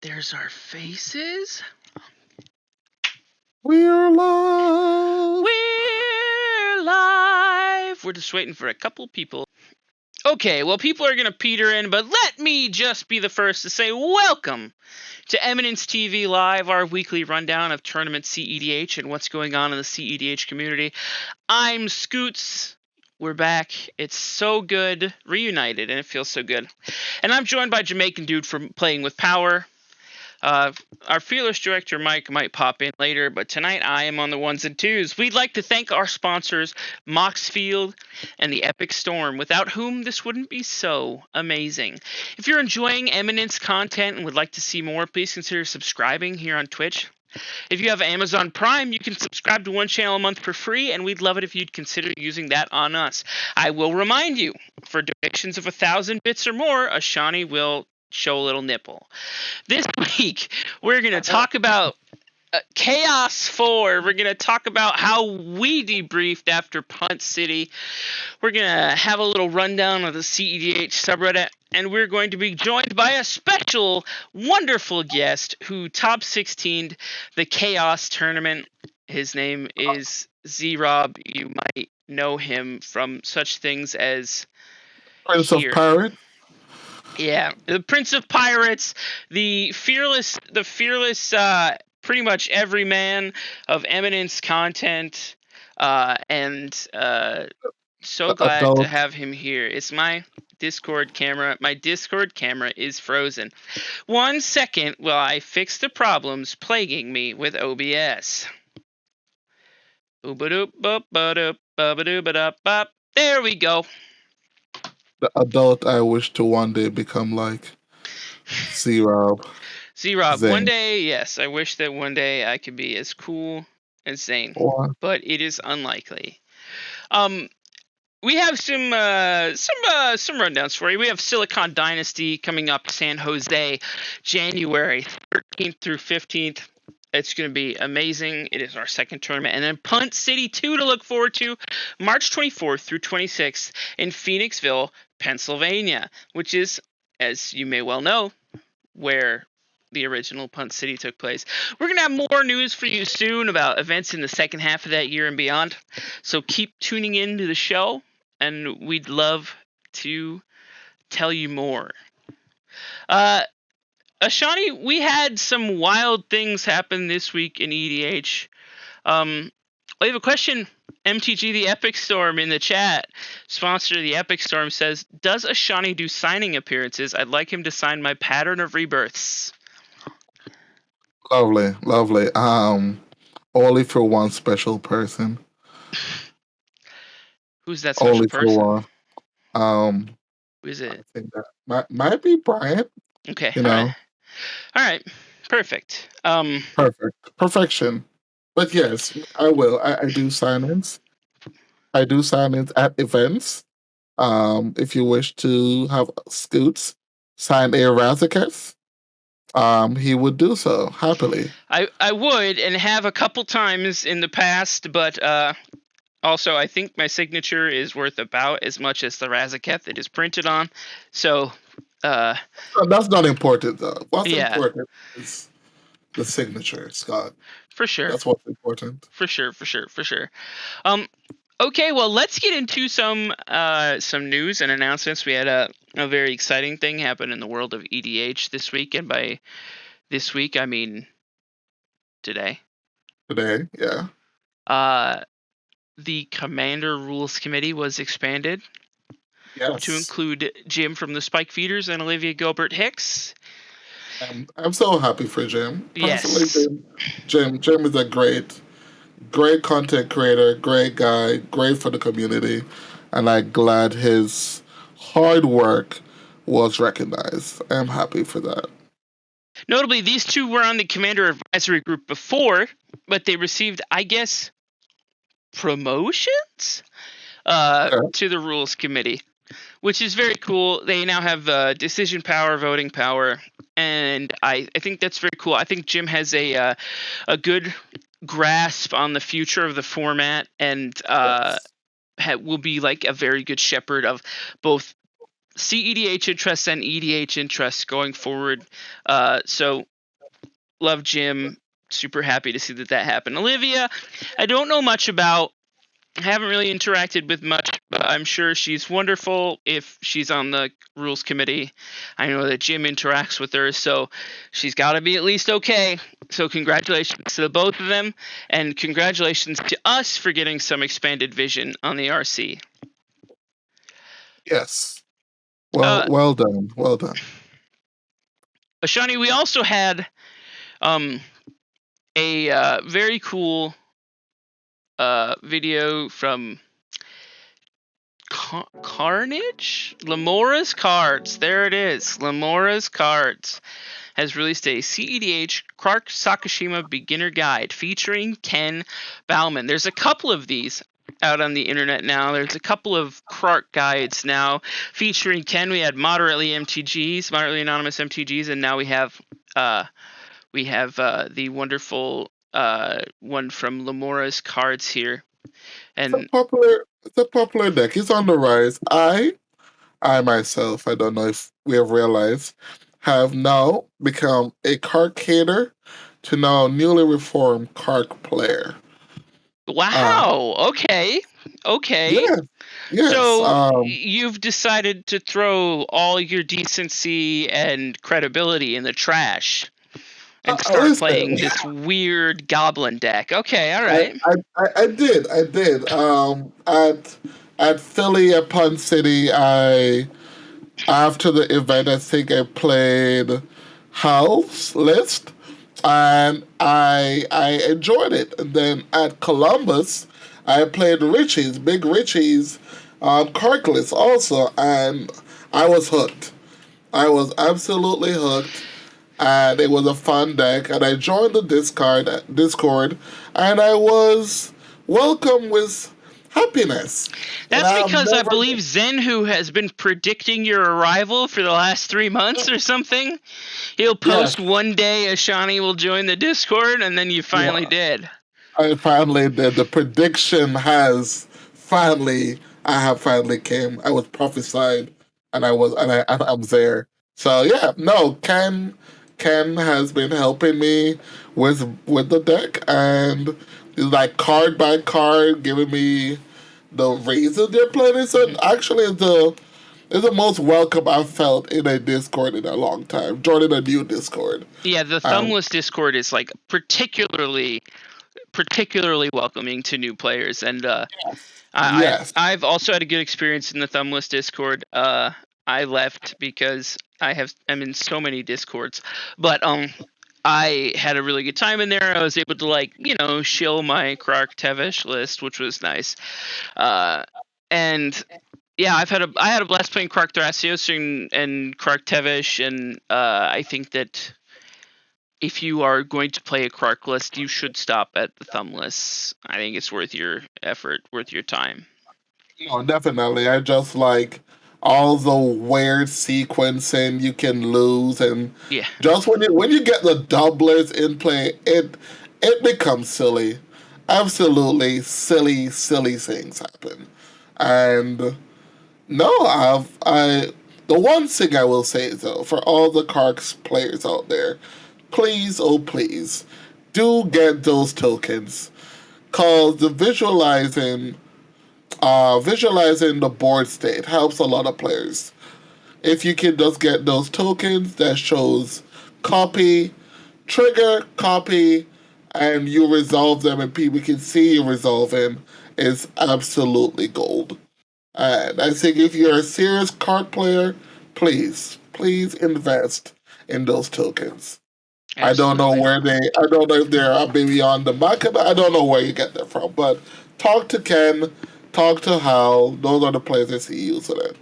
There's our faces. We're live. We're live. We're just waiting for a couple people. Okay, well, people are going to peter in, but let me just be the first to say welcome to Eminence TV Live, our weekly rundown of tournament CEDH and what's going on in the CEDH community. I'm Scoots. We're back. It's so good. Reunited, and it feels so good. And I'm joined by Jamaican Dude from Playing with Power. Our fearless director, Mike, might pop in later, but tonight I am on the ones and twos. We'd like to thank our sponsors, Moxfield and the Epic Storm, without whom this wouldn't be so amazing. If you're enjoying Eminence content and would like to see more, please consider subscribing here on Twitch. If you have Amazon Prime, you can subscribe to one channel a month for free, and we'd love it if you'd consider using that on us. I will remind you, for donations of 1,000 bits or more, Ashani will show a little nipple. This week, we're going to talk about Kaos 4. We're going to talk about how we debriefed after Punt City. We're going to have a little rundown of the CEDH subreddit, and we're going to be joined by a special, wonderful guest who top 16'd the Kaos tournament. His name is Z-Rob. You might know him from such things as Prince of Pirate. Yeah, the Prince of Pirates, the fearless, pretty much every man of Eminence content, and so glad to have him here. It's my Discord camera. My Discord camera is frozen. 1 second while I fix the problems plaguing me with OBS. There we go. The adult I wish to one day become like Z-Rob. Z-Rob, one day, yes, I wish that one day I could be as cool as Zane, but it is unlikely. We have some rundowns for you. We have Silicon Dynasty coming up, San Jose, January 13th through 15th. It's going to be amazing. It is our second tournament. And then Punt City 2 to look forward to, March 24th through 26th in Phoenixville, Pennsylvania, which is, as you may well know, where the original Punt City took place. We're going to have more news for you soon about events in the second half of that year and beyond. So keep tuning in to the show, and we'd love to tell you more. Ashani, we had some wild things happen this week in EDH. I have a question. MTG the Epic Storm in the chat, sponsor of the Epic Storm, says, does Ashani do signing appearances? I'd like him to sign my Pattern of Rebirths. Lovely, lovely. Only for one special person. Who's that special only person? For one. Who is it? I think that might be Brian. Okay. You know. All right. Perfect. Perfection. But yes, I will. I do sign-ins. I do sign-ins at events. If you wish to have Scoots sign a Razaketh, he would do so happily. I would, and have a couple times in the past, but also I think my signature is worth about as much as the Razaketh it is printed on. So that's not important though. What's important is the signature, Scott. For sure. That's what's important. For sure. Okay, well, let's get into some news and announcements. We had a very exciting thing happen in the world of EDH this week, and by this week I mean today. Today, yeah. The Commander Rules Committee was expanded to include Jim from the Spike Feeders and Olivia Gilbert-Hicks. I'm so happy for Jim. Yes. Jim is a great content creator, great guy, great for the community, and I'm glad his hard work was recognized. I'm happy for that. Notably, these two were on the Commander Advisory Group before, but they received, I guess, promotions to the Rules Committee, which is very cool. They now have decision power, voting power, and I think that's very cool. I think Jim has a good grasp on the future of the format, and will be like a very good shepherd of both CEDH interests and EDH interests going forward. So love Jim. Super happy to see that happened. Olivia, I don't know much about. I haven't really interacted with much, but I'm sure she's wonderful if she's on the rules committee. I know that Jim interacts with her, so she's got to be at least okay. So congratulations to the both of them, and congratulations to us for getting some expanded vision on the RC. Yes. Well done. Well done. Ashani, we also had a very cool video from Carnage? Lamora's Cards. There it is. Lamora's Cards has released a CEDH Clark Sakashima Beginner Guide featuring Ken Bauman. There's a couple of these out on the internet now. There's a couple of Clark guides now featuring Ken. We had moderately anonymous MTGs, and now we have the wonderful one from Lamora's Cards here. And it's a popular deck. It's on the rise. I myself, I don't know if we have realized, have now become a Kark hater to now newly reformed Kark player. Wow. Okay. Yes. So you've decided to throw all your decency and credibility in the trash and start playing this weird goblin deck. Okay, all right. I did. At Philly at Punt City, after the event, I think I played House List, and I enjoyed it. And then at Columbus, I played Big Richie's Kark List also, and I was hooked. I was absolutely hooked. And it was a fun deck, and I joined the Discord, and I was welcomed with happiness. That's because I believe Zenhu has been predicting your arrival for the last 3 months or something. He'll post one day Ashani will join the Discord, and then you finally did. I finally did. The prediction I have finally came. I was prophesied, and I'm there. So yeah, no, Ken has been helping me with the deck, and like card by card, giving me the reasons they're playing it. So actually, it's the most welcome I've felt in a Discord in a long time. Joining a new Discord. Yeah, the Thumbless Discord is like particularly welcoming to new players, and I've also had a good experience in the Thumbless Discord. I left because I'm in so many Discords, but I had a really good time in there. I was able to shill my Krark Tevesh list, which was nice. And yeah, I had a blast playing Krark Thrasios and Krark Tevesh, and I think that if you are going to play a Krark list, you should stop at the Thumbless. I think it's worth your effort, worth your time. No, definitely. I just like all the weird sequencing you can lose, and just when you get the doublers in play, it becomes silly. Absolutely silly things happen. And no, the one thing I will say though, for all the Karks players out there, please, oh please, do get those tokens. Cause the visualizing the board state helps a lot of players. If you can just get those tokens that shows copy, trigger, copy, and you resolve them and people can see you resolving, is absolutely gold. And I think if you're a serious card player, please invest in those tokens. Absolutely. I don't know if they're maybe on the market. I don't know where you get them from, but talk to Ken, talk to Hal. Those are the players I see using it.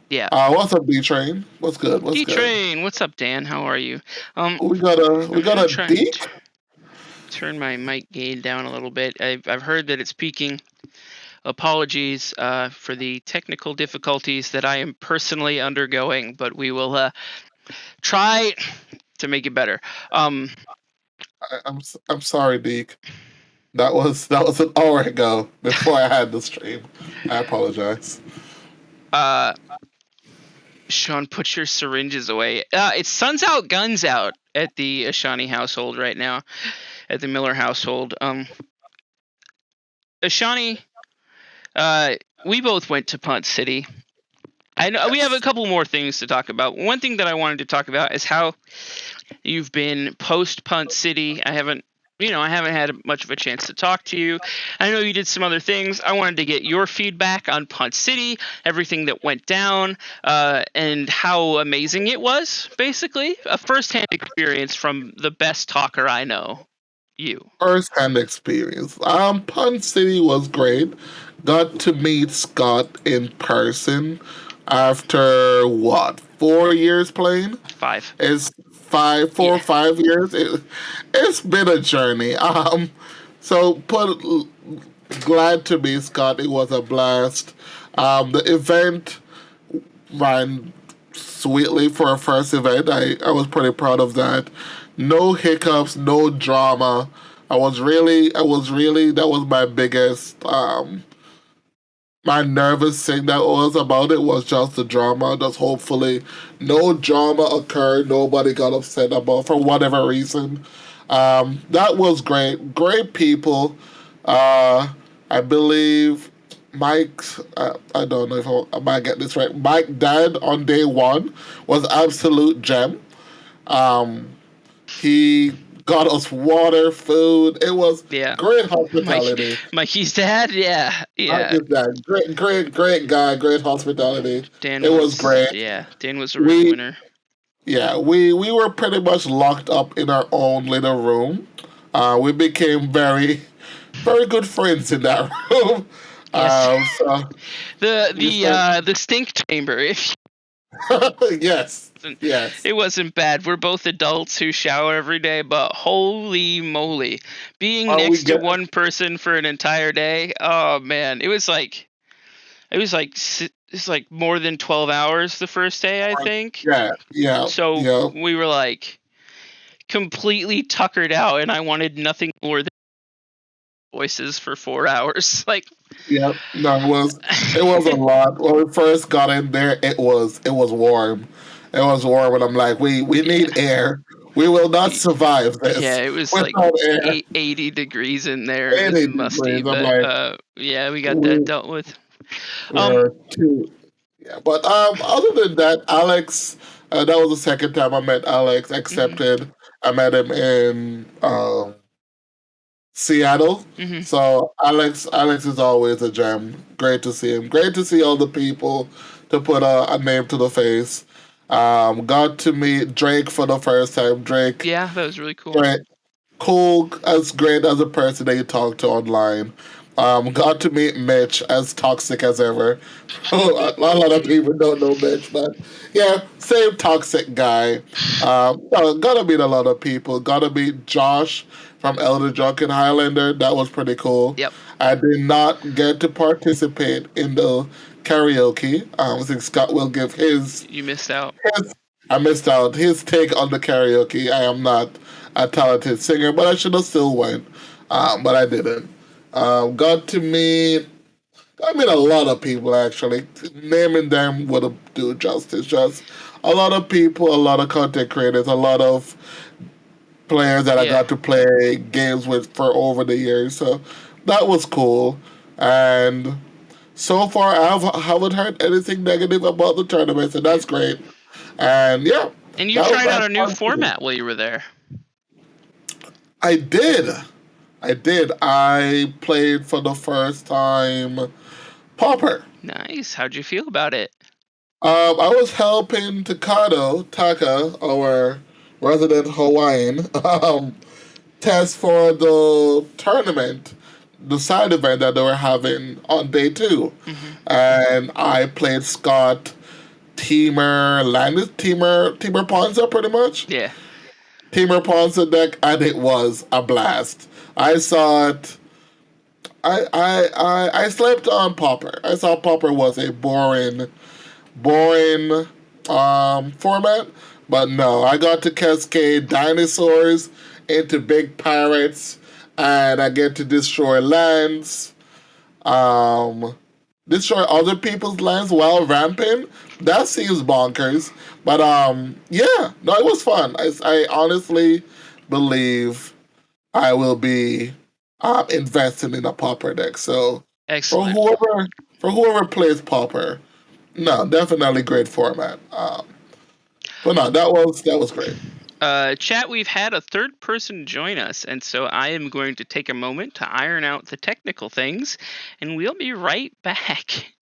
Yeah. What's up, D-Train? What's good? D-Train, what's up, Dan? How are you? We got a Deke. Turn my mic gain down a little bit. I've heard that it's peaking. Apologies for the technical difficulties that I am personally undergoing, but we will try to make it better. I'm sorry, Deke. That was an hour ago before I had the stream. I apologize. Sean, put your syringes away. It's Suns Out, Guns Out. at the Ashani household right now, at the Miller household. Ashani, we both went to Punt City. I know we have a couple more things to talk about. One thing that I wanted to talk about is how you've been post Punt City. I haven't had much of a chance to talk to you. I know you did some other things. I wanted to get your feedback on Punt City, everything that went down, and how amazing it was. Basically, a first-hand experience from the best talker I know. You. First-hand experience. Punt City was great. Got to meet Scott in person after what, 4 years playing? 5. It's 5 or 5 years. It's been a journey. So glad to meet Scott. It was a blast. The event ran sweetly for a first event. I was pretty proud of that. No hiccups, no drama. That was my biggest my nervous thing that was about it was just the drama. Just hopefully no drama occurred. Nobody got upset about for whatever reason. That was great. Great people. I believe Mike, I don't know if I might get this right. Mike Dad on day one was absolute gem. He got us water, food. It was great hospitality. Mikey's dad, yeah. Mikey's dad, great guy, great hospitality. Dan it was great. Yeah, Dan was a real winner. Yeah, we were pretty much locked up in our own little room. We became very, very good friends in that room. Yes. The stink chamber. Yes. It wasn't bad. We're both adults who shower every day, but holy moly, being next to one person for an entire day. Oh man, it was like more than 12 hours the first day, I think. Yeah. So we were like completely tuckered out, and I wanted nothing more than voices for 4 hours. Like, yeah, no, it was a lot. When we first got in there, it was warm. It was warm, and I'm like, we need air. We will not survive this. Yeah, it was like 80 degrees in there. It was musty, but yeah, we got that dealt with. Yeah, but other than that, Alex, that was the second time I met Alex. Accepted. I met him in Seattle. So Alex is always a gem. Great to see him. Great to see all the people to put a name to the face. Got to meet Drake for the first time. Drake. Yeah, that was really cool. Cool, as great as a person that you talk to online. Got to meet Mitch, as toxic as ever. A lot of people don't know Mitch, but yeah, same toxic guy. Gotta meet a lot of people. Gotta meet Josh from Elder Drunken Highlander. That was pretty cool. Yep. I did not get to participate in the karaoke. I think Scott will give his. You missed out. I missed out. His take on the karaoke. I am not a talented singer, but I should have still went. But I didn't. Got to meet a lot of people, actually. Naming them wouldn't do justice. Just a lot of people, a lot of content creators, a lot of players that I got to play games with for over the years. So that was cool. And so far, I haven't heard anything negative about the tournament, so that's great. And yeah. And you tried out a new format while you were there. I did. I played for the first time Pauper. Nice. How'd you feel about it? I was helping Taka, our resident Hawaiian, test for the tournament, the side event that they were having on day 2. And I played Scott, Teamer Ponza, pretty much. Yeah. Teamer Ponza deck, and it was a blast. I saw it. I slept on Pauper. I saw Pauper was a boring format, but no, I got to cascade dinosaurs into big pirates, and I get to destroy lands. destroy other people's lands while ramping. That seems bonkers. But yeah, no, it was fun. I honestly believe I will be investing in a Pauper deck. So for Excellent. whoever for whoever plays Pauper, no, definitely great format. But no, that was great. Chat, we've had a third person join us, and so I am going to take a moment to iron out the technical things, and we'll be right back.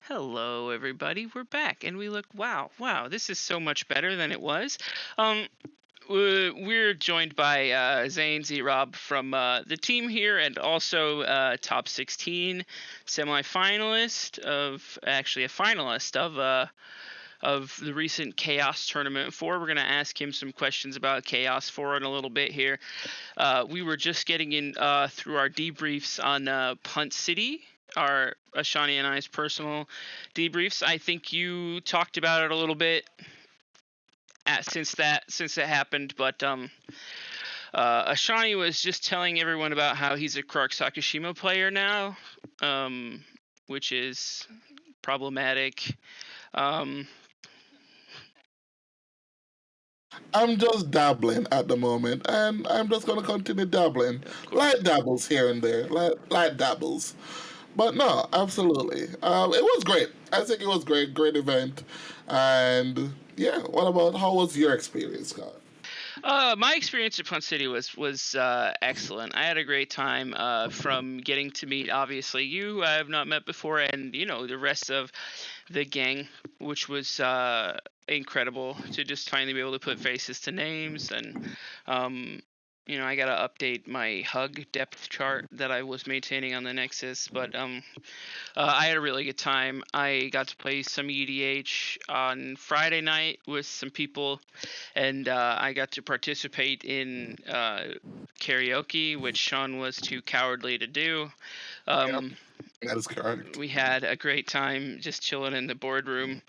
Hello, everybody. We're back, and we look. Wow, this is so much better than it was. We're joined by Zane Z Rob from the team here, and also top 16 semifinalist of actually a finalist of the recent Chaos Tournament 4. We're going to ask him some questions about Chaos 4 in a little bit here. We were just getting in through our debriefs on Punt City, our Ashani and I's personal debriefs. I think you talked about it a little bit since it happened, but Ashani was just telling everyone about how he's a Krark Sakashima player now, which is problematic. I'm just dabbling at the moment, and I'm just going to continue dabbling. Light dabbles here and there, light dabbles. But no, absolutely. It was great. I think it was great. Great event. And yeah, what about how was your experience, Scott? My experience at Punt City was excellent. I had a great time from getting to meet obviously you, who I have not met before, and the rest of the gang, which was incredible to just finally be able to put faces to names. And I got to update my hug depth chart that I was maintaining on the Nexus, but I had a really good time. I got to play some EDH on Friday night with some people, and I got to participate in karaoke, which Sean was too cowardly to do. Yep, that is correct. We had a great time just chilling in the boardroom.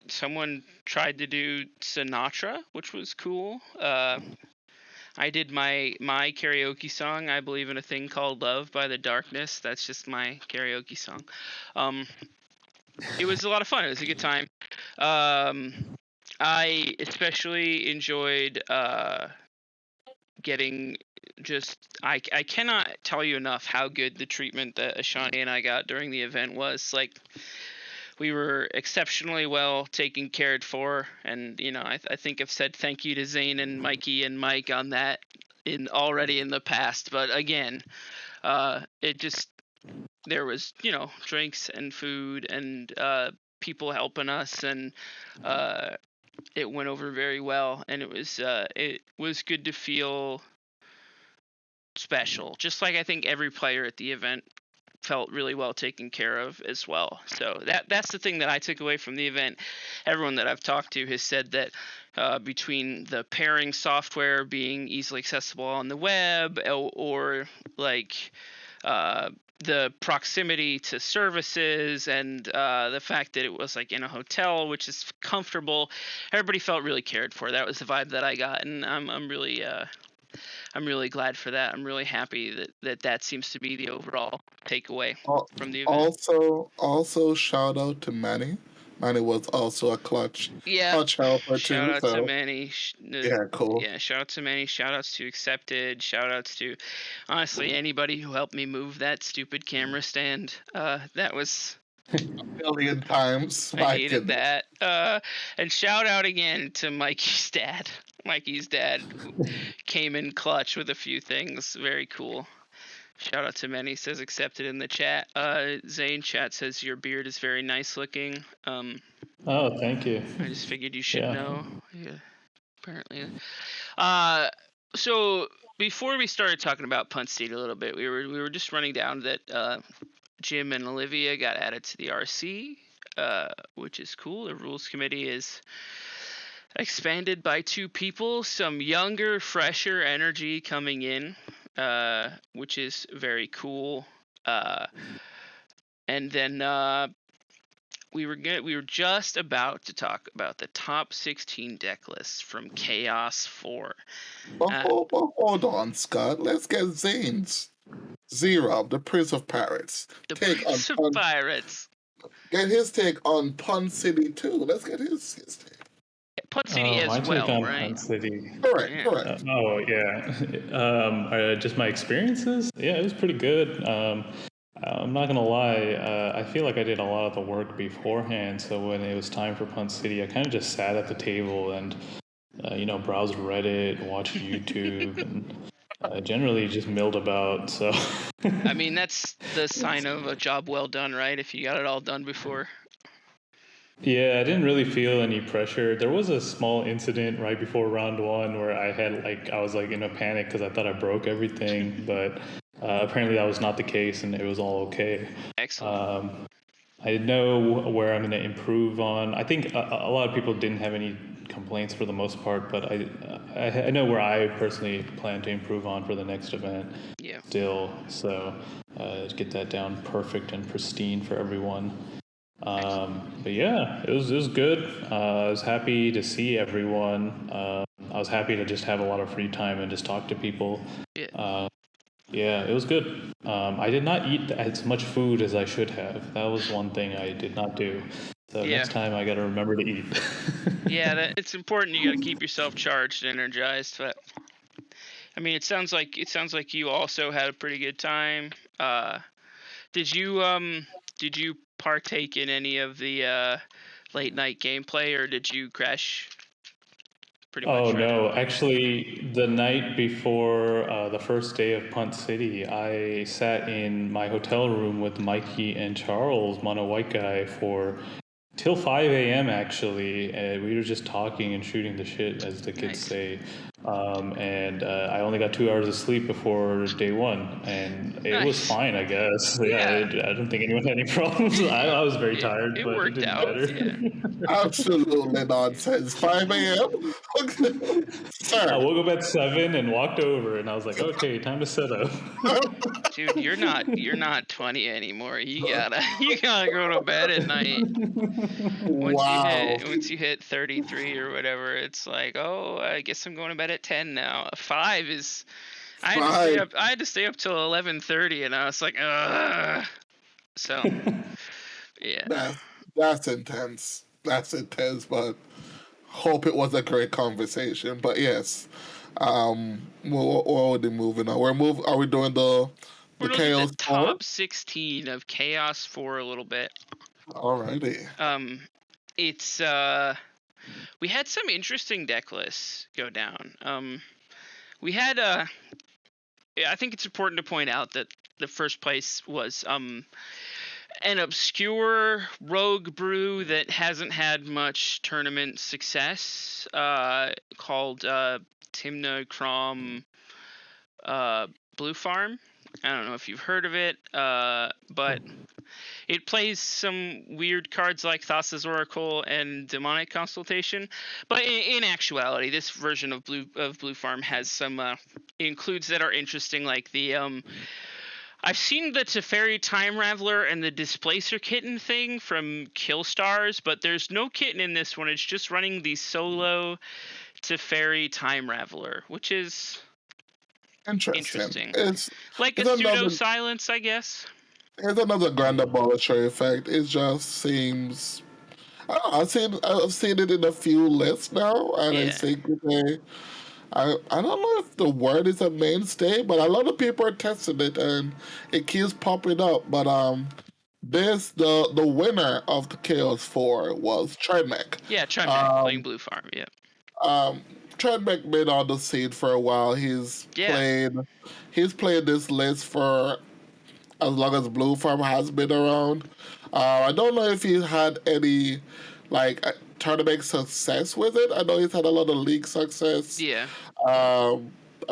Someone tried to do Sinatra, which was cool. I did my karaoke song, I Believe in a Thing Called Love by The Darkness. That's just my karaoke song. It was a lot of fun. It was a good time. I especially enjoyed getting just I cannot tell you enough how good the treatment that Ashani and I got during the event was. Like, we were exceptionally well taken cared for, and I think I've said thank you to Zane and Mikey and Mike on that already in the past, but again, it just there was drinks and food and people helping us, and it went over very well, and it was good to feel special, just like I think every player at the event felt really well taken care of as well. So that's the thing that I took away from the event. Everyone that I've talked to has said that between the pairing software being easily accessible on the web, or like the proximity to services, and the fact that it was like in a hotel, which is comfortable, everybody felt really cared for. That was the vibe that I got, and I'm really glad for that. I'm really happy that seems to be the overall takeaway from the event. Also, shout out to Manny. Manny was also a clutch Yeah, helper shout too. out to So Manny. yeah, cool. Yeah, shout out to Manny. Shout outs to Accepted. Shout outs to honestly anybody who helped me move that stupid camera stand. That was A million times. I My needed goodness. that. And shout out again to Mikey's dad. Mikey's dad came in clutch with a few things. Very cool. Shout out to Manny, says Accepted in the chat. Zane chat says your beard is very nice looking. Oh, thank you. I just figured you should Yeah. know. Yeah, apparently. So before we started talking about Punt City a little bit, we were just running down that Jim and Olivia got added to the RC, which is cool. The rules committee is expanded by 2 people, some younger, fresher energy coming in, which is very cool. And then we were just about to talk about the top 16 deck lists from Chaos 4. But hold on, Scott. Let's get Zane's. Zero, the Prince of Pirates. The Take on Prince of Punt. Pirates. Get his take on Punt City too. Let's get his take. Punt City as My take well, on right? Punt City. Correct, Yeah. correct. Just my experiences. Yeah, it was pretty good. I'm not gonna lie. I feel like I did a lot of the work beforehand. So when it was time for Punt City, I kind of just sat at the table and browsed Reddit, watched YouTube, and generally just milled about. So I mean, that's the sign of a job well done, right? If you got it all done before. yeah, I didn't really feel any pressure. There was a small incident right before round one where I was in a panic because I thought I broke everything, but apparently that was not the case and it was all okay. Excellent. I know where I'm going to improve on. I think a lot of people didn't have any complaints for the most part, but I know where I personally plan to improve on for the next event. Yeah. Still, so get that down perfect and pristine for everyone. But yeah, it was good. I was happy to see everyone. I was happy to just have a lot of free time and just talk to people. Yeah. Yeah, it was good. I did not eat as much food as I should have. That was one thing I did not do. So next time I got to remember to eat. Yeah, it's important. You got to keep yourself charged and energized. But I mean, it sounds like you also had a pretty good time. Did you partake in any of the late night gameplay, or did you crash? Pretty much. Oh Right? no, actually, the night before the first day of Punt City, I sat in my hotel room with Mikey and Charles, Mono White Guy, for till 5 a.m. actually. We were just talking and shooting the shit, as the kids say. And I only got 2 hours of sleep before day one, and it was fine, I guess. Yeah, I don't think anyone had any problems. I was very tired, It but it worked didn't out. matter. Yeah. Absolutely nonsense. 5 a.m. I Sir. woke up at 7 and walked over, and I was like, okay, time to set up. Dude, you're not 20 anymore. You gotta go to bed at night. Wow. Once you hit 33 or whatever, it's like, oh, I guess I'm going to bed at 10 now. 5 is. I had to stay up till 11:30, and I was like, ugh. So, yeah. That's intense. That's intense, but hope it was a great conversation. But yes, we're already moving on. Are we doing the We're looking at Chaos the 4? top 16 of Chaos for a little bit. Alrighty. It's we had some interesting deck lists go down. We had I think it's important to point out that the first place was an obscure rogue brew that hasn't had much tournament success, called Timna Crom Blue Farm. I don't know if you've heard of it, but it plays some weird cards like Thassa's Oracle and Demonic Consultation. But in actuality, this version of Blue Farm has some includes that are interesting, like the I've seen the Teferi Time Raveler and the Displacer Kitten thing from Killstars, but there's no kitten in this one. It's just running the solo Teferi Time Raveler, which is interesting. It's like a pseudo silence, I guess. It's another grand abolisher effect. It just seems. I've seen it in a few lists now, and I think I don't know if the word is a mainstay, but a lot of people are testing it, and it keeps popping up. But the winner of the Chaos 4 was Tredmek. Yeah, Tredmek playing Blue Farm. Yeah. Tredmek been on the scene for a while. He's played this list for as long as Blue Farm has been around. I don't know if he's had any tournament success with it. I know he's had a lot of league success. Yeah.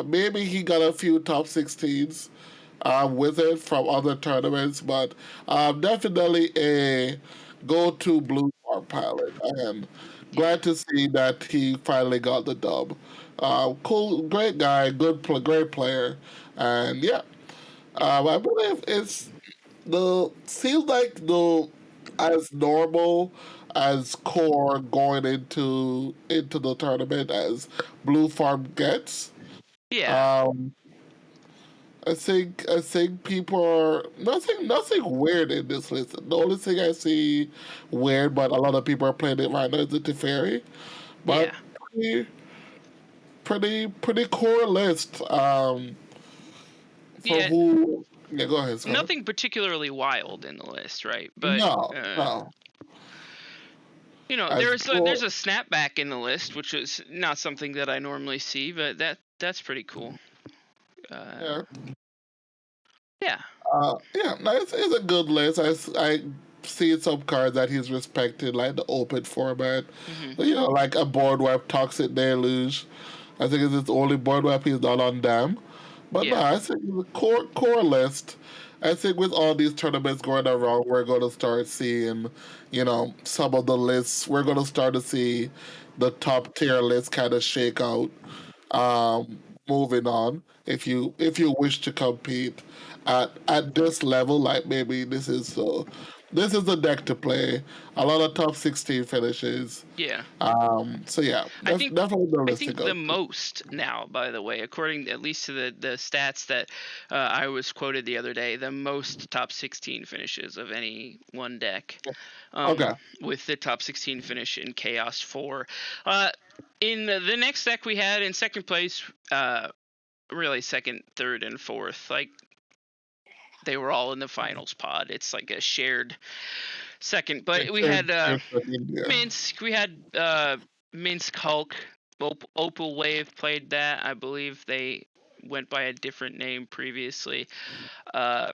Maybe he got a few top 16s with it from other tournaments, but definitely a go-to Blue Farm pilot. And glad to see that he finally got the dub. Cool, great guy, great player, and yeah. I believe seems like as normal as core going into the tournament as Blue Farm gets. Yeah. I think people are nothing weird in this list. The only thing I see weird, but a lot of people are playing it right now is the Teferi. But Yeah. pretty core list. For Yeah. who? Yeah, go ahead, sir. Nothing particularly wild in the list, right? But No, no. As there's for a snapback in the list, which is not something that I normally see, but that's pretty cool. yeah, Yeah. no, it's a good list. I see some cards that he's respected, like the open format. Hmm. Like a board wipe Toxic Deluge. I think it's his only board wipe he's not on them. But no, Yeah. I think the core list. I think with all these tournaments going around, we're going to start seeing, some of the lists. We're going to start to see the top tier lists kind of shake out. Moving on, if you wish to compete at this level, like maybe this is the deck to play. A lot of top 16 finishes. Yeah. So yeah, I think definitely the I list to think go. the most now, by the way, according at least to the stats that I was quoted the other day, the most top 16 finishes of any one deck, Okay. with the top 16 finish in Chaos 4. In the next deck we had in second place, really second, third, and fourth, like they were all in the finals pod. It's like a shared second, but we had India. Minsk. We had Minsk Hulk. Opal Wave played that. I believe they went by a different name previously, but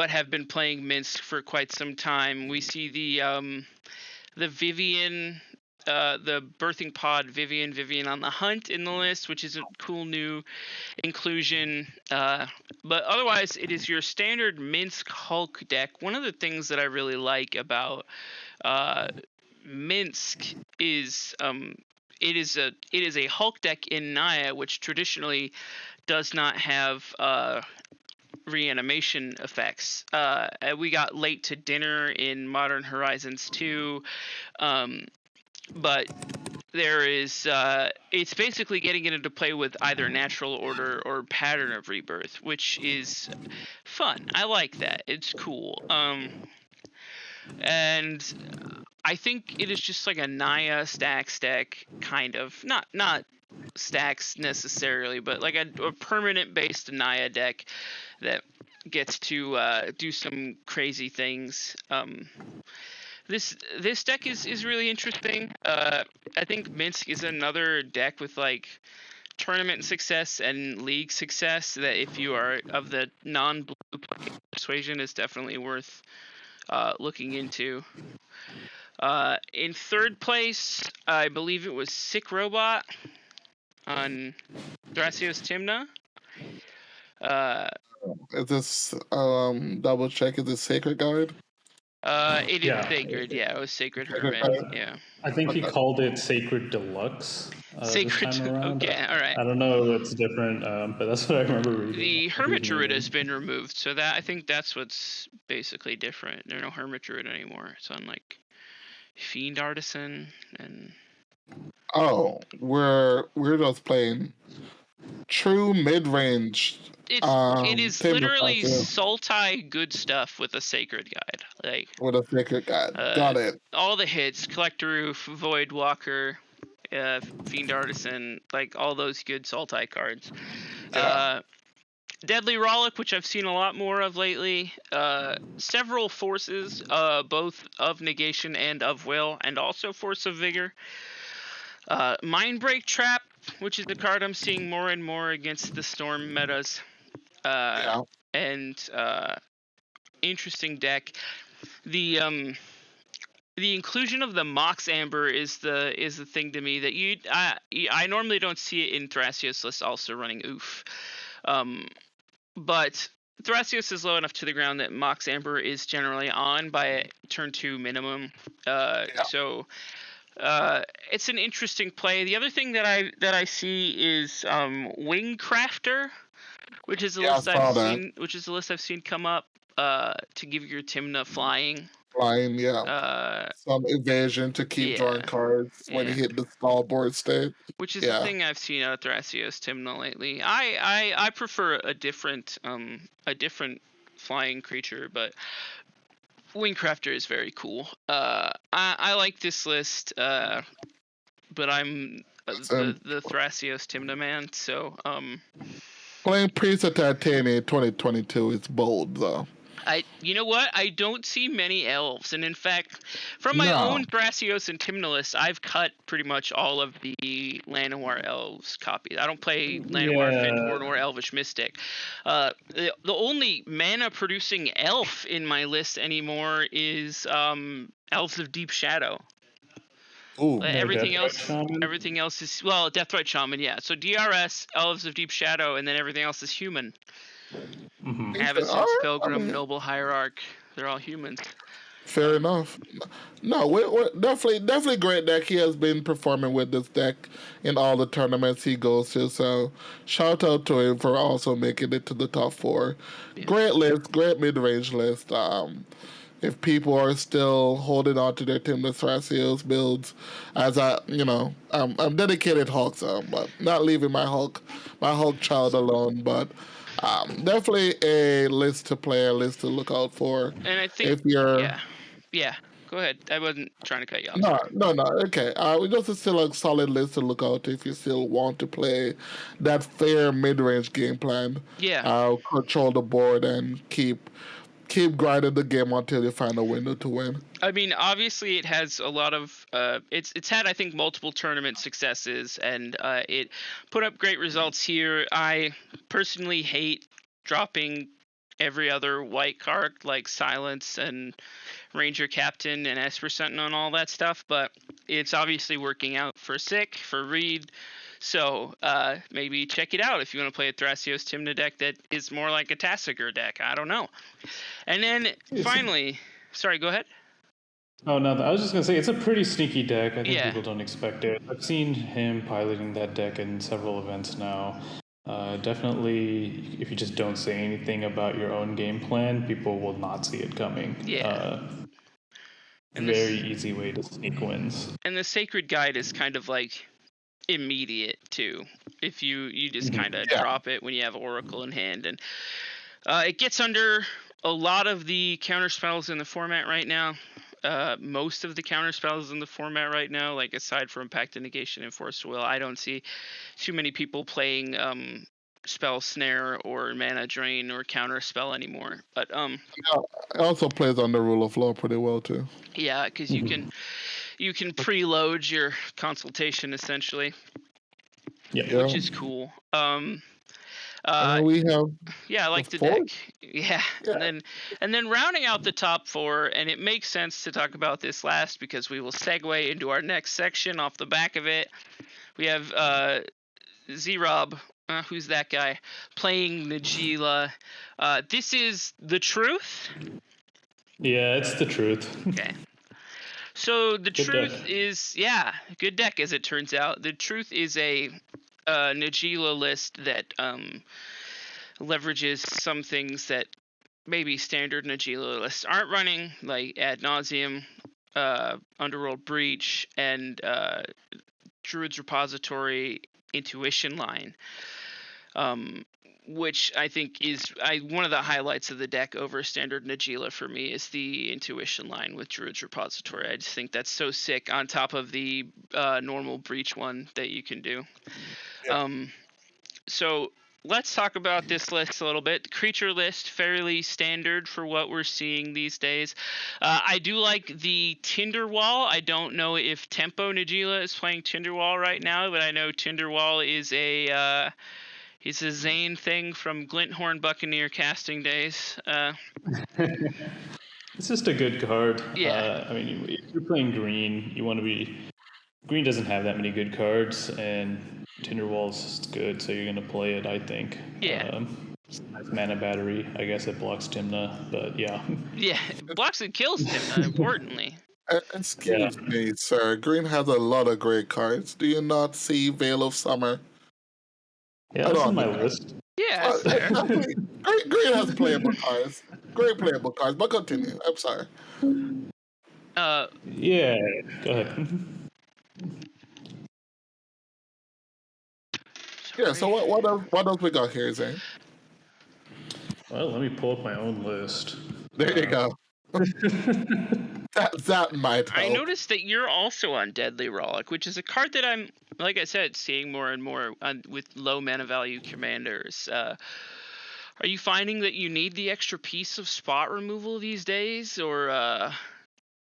have been playing Minsk for quite some time. We see the Vivian. The birthing pod Vivian on the hunt in the list, which is a cool new inclusion. But otherwise, it is your standard Minsk Hulk deck. One of the things that I really like about Minsk is it is a Hulk deck in Naya, which traditionally does not have reanimation effects. We got late to dinner in Modern Horizons 2, but there is it's basically getting it into play with either natural order or pattern of rebirth, which is fun. I like that. It's cool. And I think it is just like a Naya stacks deck, kind of. Not stacks necessarily, but like a permanent based Naya deck that gets to do some crazy things. This deck is really interesting. I think Minsk is another deck with like tournament success and league success that if you are of the non-blue persuasion is definitely worth looking into. In third place, I believe it was Sick Robot on Thrasios Timna. Is this double check? Is this Sacred Guide? It is Yeah. Sacred. Yeah, it was Sacred Sacred Hermit. Guide. Yeah. I think he Okay. called it Sacred Deluxe this Sacred. time around. Okay, all right. I don't know if it's different, but that's what I remember reading. The Hermit His Druid name. has been removed, so that I think that's what's basically different. There's no Hermit Druid anymore. It's on like Fiend Artisan and Oh, we're just playing true mid range. it is Table literally Classic Sultai good stuff with a Sacred Guide. Like with a Sacred Guide. Got it. all the hits, Collector Roof, Void Walker, Fiend Artisan, like all those good Sultai cards. Yeah. Deadly Relic, which I've seen a lot more of lately. Several forces, both of negation and of will, and also force of vigor. Mindbreak Trap, which is a card I'm seeing more and more against the Storm metas. Yeah. And interesting deck. The inclusion of the Mox Amber is the thing to me that I normally don't see it in Thrasios lists also running Oof. But Thrasios is low enough to the ground that Mox Amber is generally on by a turn 2 minimum. So it's an interesting play. The other thing that I see is Wing Crafter, which is a Yeah, I list I've saw that. seen come up to give your Timna flying. Flying, yeah. Some evasion to keep drawing cards when you hit the small board state. Which is the thing I've seen out of Thrasios Tymna lately. I prefer a different flying creature, but Wingcrafter is very cool. I like this list, but I'm the Thrasios Tymna man, so playing Priest of Titania 2022 is bold though. You know what? I don't see many elves, and in fact, from my own Thrasios and Tymna list, I've cut pretty much all of the Llanowar elves copies. I don't play Llanowar, Fyndhorn, or Elvish Mystic. The only mana-producing elf in my list anymore is Elves of Deep Shadow. Ooh, everything else is Deathrite Shaman, yeah. So DRS, Elves of Deep Shadow, and then everything else is human. Avacyn's Pilgrim, Noble Hierarch, they're all humans. Fair enough. No, we're definitely great deck. He has been performing with this deck in all the tournaments he goes to. So shout out to him for also making it to the top 4. Yeah. Great list, great mid-range list. If people are still holding on to their Tymna Thrasios builds, as I'm dedicated Hulk, but not leaving my Hulk child alone. But definitely a list to play, a list to look out for. And I think if you're, yeah. Go ahead. I wasn't trying to cut you off. No. Okay. Just still a solid list to look out if you still want to play that fair mid-range game plan. Yeah. Control the board and keep grinding the game until you find a window to win. I mean, obviously, it has a lot of. It's had, I think, multiple tournament successes, and it put up great results here. I personally hate dropping every other white card like Silence and Ranger Captain and Esper Sentinel and all that stuff, but it's obviously working out for Sick, for Reed. So maybe check it out if you want to play a Thrasios Tymna deck that is more like a Tassiger deck. I don't know. And then finally, sorry, go ahead. Oh, no, I was just going to say, it's a pretty sneaky deck. I think people don't expect it. I've seen him piloting that deck in several events now. Definitely, if you just don't say anything about your own game plan, people will not see it coming. Yeah. Very easy way to sneak wins. And the Sacred Guide is kind of like immediate too, if you just kind of drop it when you have Oracle in hand, and it gets under a lot of the counter spells in the format right now. Most of the counter spells in the format right now, like aside from Pact of Negation and Force of Will, I don't see too many people playing Spell Snare or Mana Drain or Counter Spell anymore. But it also plays under Rule of Law pretty well too. Yeah, because you can preload your consultation essentially, which is cool. We have I like the deck. Yeah. And then rounding out the top 4, and it makes sense to talk about this last because we will segue into our next section off the back of it. We have Z-Rob, who's that guy, playing Najeela. This is the truth? Yeah, it's the truth. Okay. So the truth is, good deck as it turns out. The truth is a Najeela list that leverages some things that maybe standard Najeela lists aren't running, like Ad Nauseam, Underworld Breach, and Druid's Repository Intuition line, which I think is one of the highlights of the deck over standard Najeela for me is the Intuition line with Druid's Repository. I just think that's so sick on top of the normal Breach one that you can do. Yeah. So let's talk about this list a little bit. Creature list, fairly standard for what we're seeing these days. I do like the Tinderwall. I don't know if Tempo Najeela is playing Tinderwall right now, but I know Tinderwall is he's a Zane thing from Glinthorn Buccaneer casting days. It's just a good card. Yeah. I mean, if you're playing green, you want to be... Green doesn't have that many good cards, and Tinderwall's good, so you're going to play it, I think. Yeah. Nice mana battery. I guess it blocks Tymna, but yeah. Yeah, it blocks and kills Tymna, importantly. Excuse me, sir. Green has a lot of great cards. Do you not see Veil of Summer? Yeah, that's on my list. Yeah, fair. Green has playable cards. Great playable cards, but continue. I'm sorry. Yeah, go ahead. Yeah, so what else we got here, Zane? Well, let me pull up my own list. There you go. that might help. I noticed that you're also on Deadly Relic, which is a card that I'm, like I said, seeing more and more with low mana value commanders. Are you finding that you need the extra piece of spot removal these days, or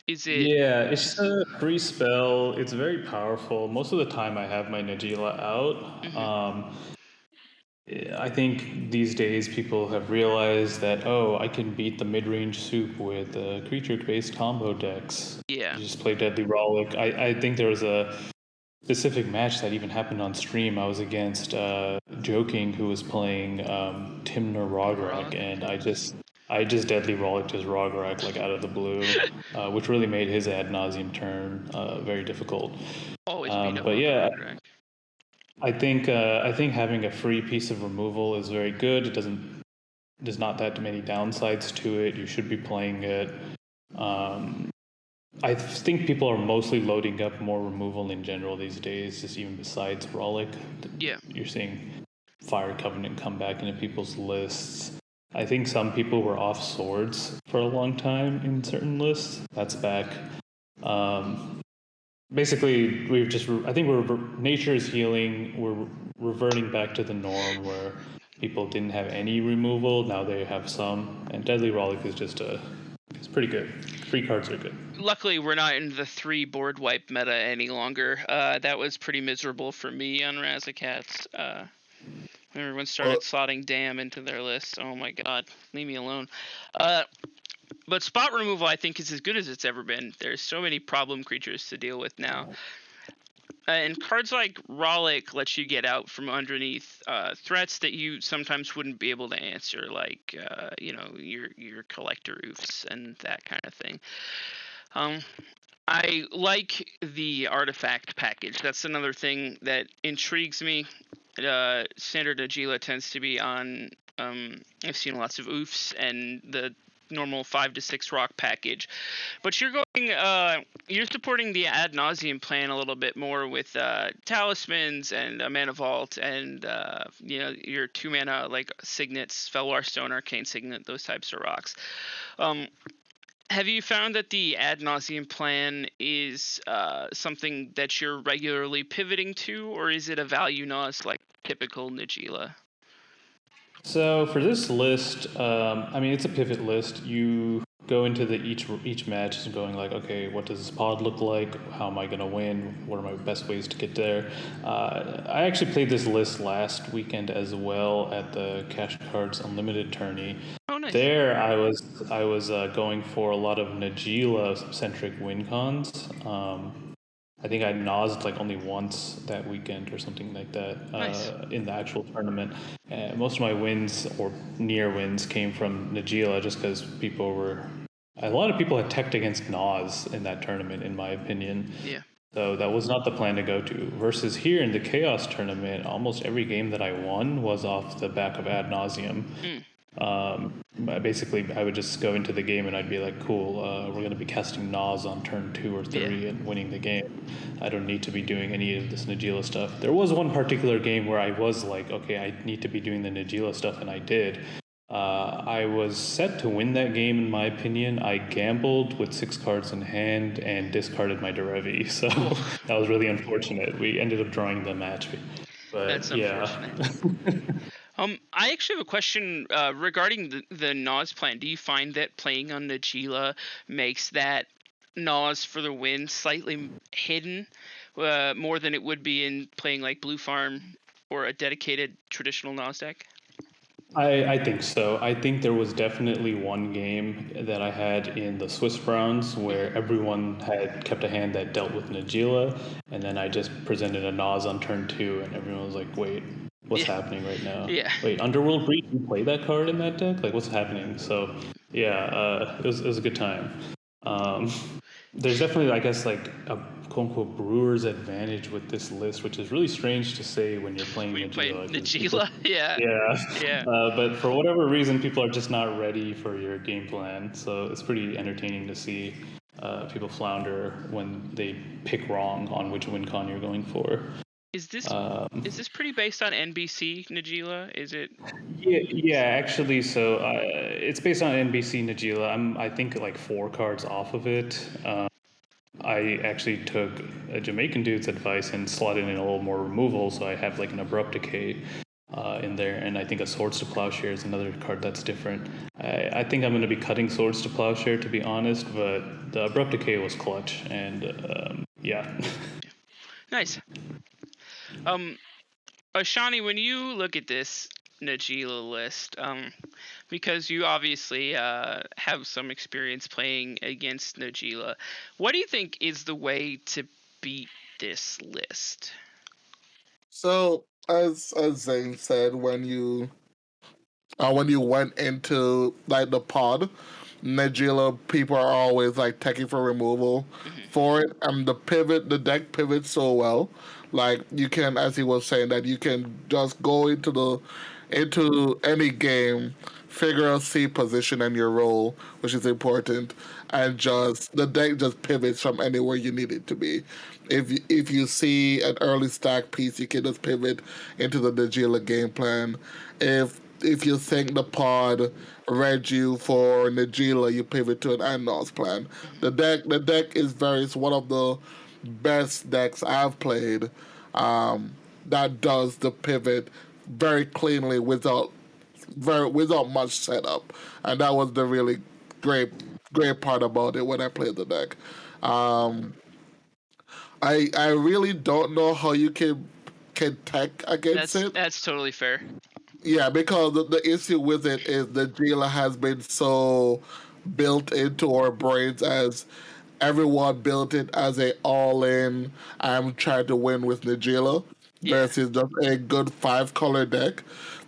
is it? Yeah, it's just a free spell. It's very powerful. Most of the time, I have my Najeela out. I think these days people have realized that, I can beat the mid-range soup with creature-based combo decks. Yeah. You just play Deadly Relic. I think there was a specific match that even happened on stream. I was against Joking, who was playing Timner Rograk, and I just Deadly Relic his Rograk like out of the blue, which really made his ad nauseum turn very difficult. Always beat up but on yeah, Rograk. I think having a free piece of removal is very good. There's not that many downsides to it. You should be playing it. I think people are mostly loading up more removal in general these days, just even besides Relic. Yeah. You're seeing Fire Covenant come back into people's lists. I think some people were off Swords for a long time in certain lists. That's back. Basically, nature is healing. We're reverting back to the norm where people didn't have any removal. Now they have some. And Deadly Relic is it's pretty good. Free cards are good. Luckily, we're not in the 3 board wipe meta any longer. That was pretty miserable for me on Razakats. Everyone started slotting Dam into their lists. Oh my god, leave me alone. But spot removal, I think, is as good as it's ever been. There's so many problem creatures to deal with now. And cards like Relic let you get out from underneath threats that you sometimes wouldn't be able to answer, like your collector oofs and that kind of thing. I like the artifact package. That's another thing that intrigues me. Standard Najeela tends to be on. I've seen lots of oofs and the normal 5 to 6 rock package, but you're supporting the ad nauseum plan a little bit more with talismans and a mana vault and your 2 mana like signets, Felwar Stone, Arcane Signet, those types of rocks. Have you found that the ad nauseum plan is something that you're regularly pivoting to, or is it a value nos like typical Najeela? So for this list, it's a pivot list. You go into each match and going like, okay, what does this pod look like? How am I going to win? What are my best ways to get there? I actually played this list last weekend as well at the Cash Cards Unlimited tourney. Oh, nice. There, I was going for a lot of Najeela-centric win cons. I think I nosed like only once that weekend or something like that Nice. in the actual tournament. Most of my wins or near wins came from Najeela just because a lot of people had teched against Nas in that tournament, in my opinion. Yeah. So that was not the plan to go to. Versus here in the Chaos tournament, almost every game that I won was off the back of ad nauseum. Basically, I would just go into the game and I'd be like, cool, we're going to be casting Nas on turn 2 or 3 and winning the game. I don't need to be doing any of this Najeela stuff. There was one particular game where I was like, okay, I need to be doing the Najeela stuff, and I did. I was set to win that game, in my opinion. I gambled with 6 cards in hand and discarded my Derevi, so that was really unfortunate. We ended up drawing the match. But, that's unfortunate. I actually have a question regarding the Nas plan. Do you find that playing on Najeela makes that Nas for the win slightly hidden more than it would be in playing like Blue Farm or a dedicated traditional Nas deck? I think so. I think there was definitely one game that I had in the Swiss Browns where everyone had kept a hand that dealt with Najeela, and then I just presented a Nas on turn 2, and everyone was like, wait, what's happening right now? Yeah. Wait, Underworld Breach, you play that card in that deck? Like, what's happening? So, yeah, it was a good time. There's definitely, I guess, like a quote-unquote brewer's advantage with this list, which is really strange to say when you're playing Najeela. Yeah. Yeah. But for whatever reason, people are just not ready for your game plan. So it's pretty entertaining to see people flounder when they pick wrong on which win con you're going for. Is this pretty based on NBC, Najeela? Is it? Yeah, actually, so it's based on NBC Najeela. I think like 4 cards off of it. I actually took a Jamaican dude's advice and slotted in a little more removal, so I have like an Abrupt Decay in there, and I think a Swords to Plowshare is another card that's different. I think I'm going to be cutting Swords to Plowshare, to be honest, but the Abrupt Decay was clutch, and yeah. Nice. Ashani, when you look at this Najeela list, because you obviously have some experience playing against Najeela, what do you think is the way to beat this list? So, as Zane said, when you went into like the pod, Najeela people are always like taking for removal for it. The deck pivots so well. Like you can, as he was saying, that you can just go into any game, figure out C position and your role, which is important, and just the deck just pivots from anywhere you need it to be. If you see an early stack piece, you can just pivot into the Najeela game plan. If you think the pod read you for Najeela, you pivot to an Andal's plan. The deck is it's one of the best decks I've played that does the pivot very cleanly without much setup, and that was the really great part about it when I played the deck. I really don't know how you can tech against it. That's totally fair. Yeah, because the issue with it is the Najeela has been so built into our brains as everyone built it as a all-in. I'm trying to win with Najeela versus just a good 5-color deck.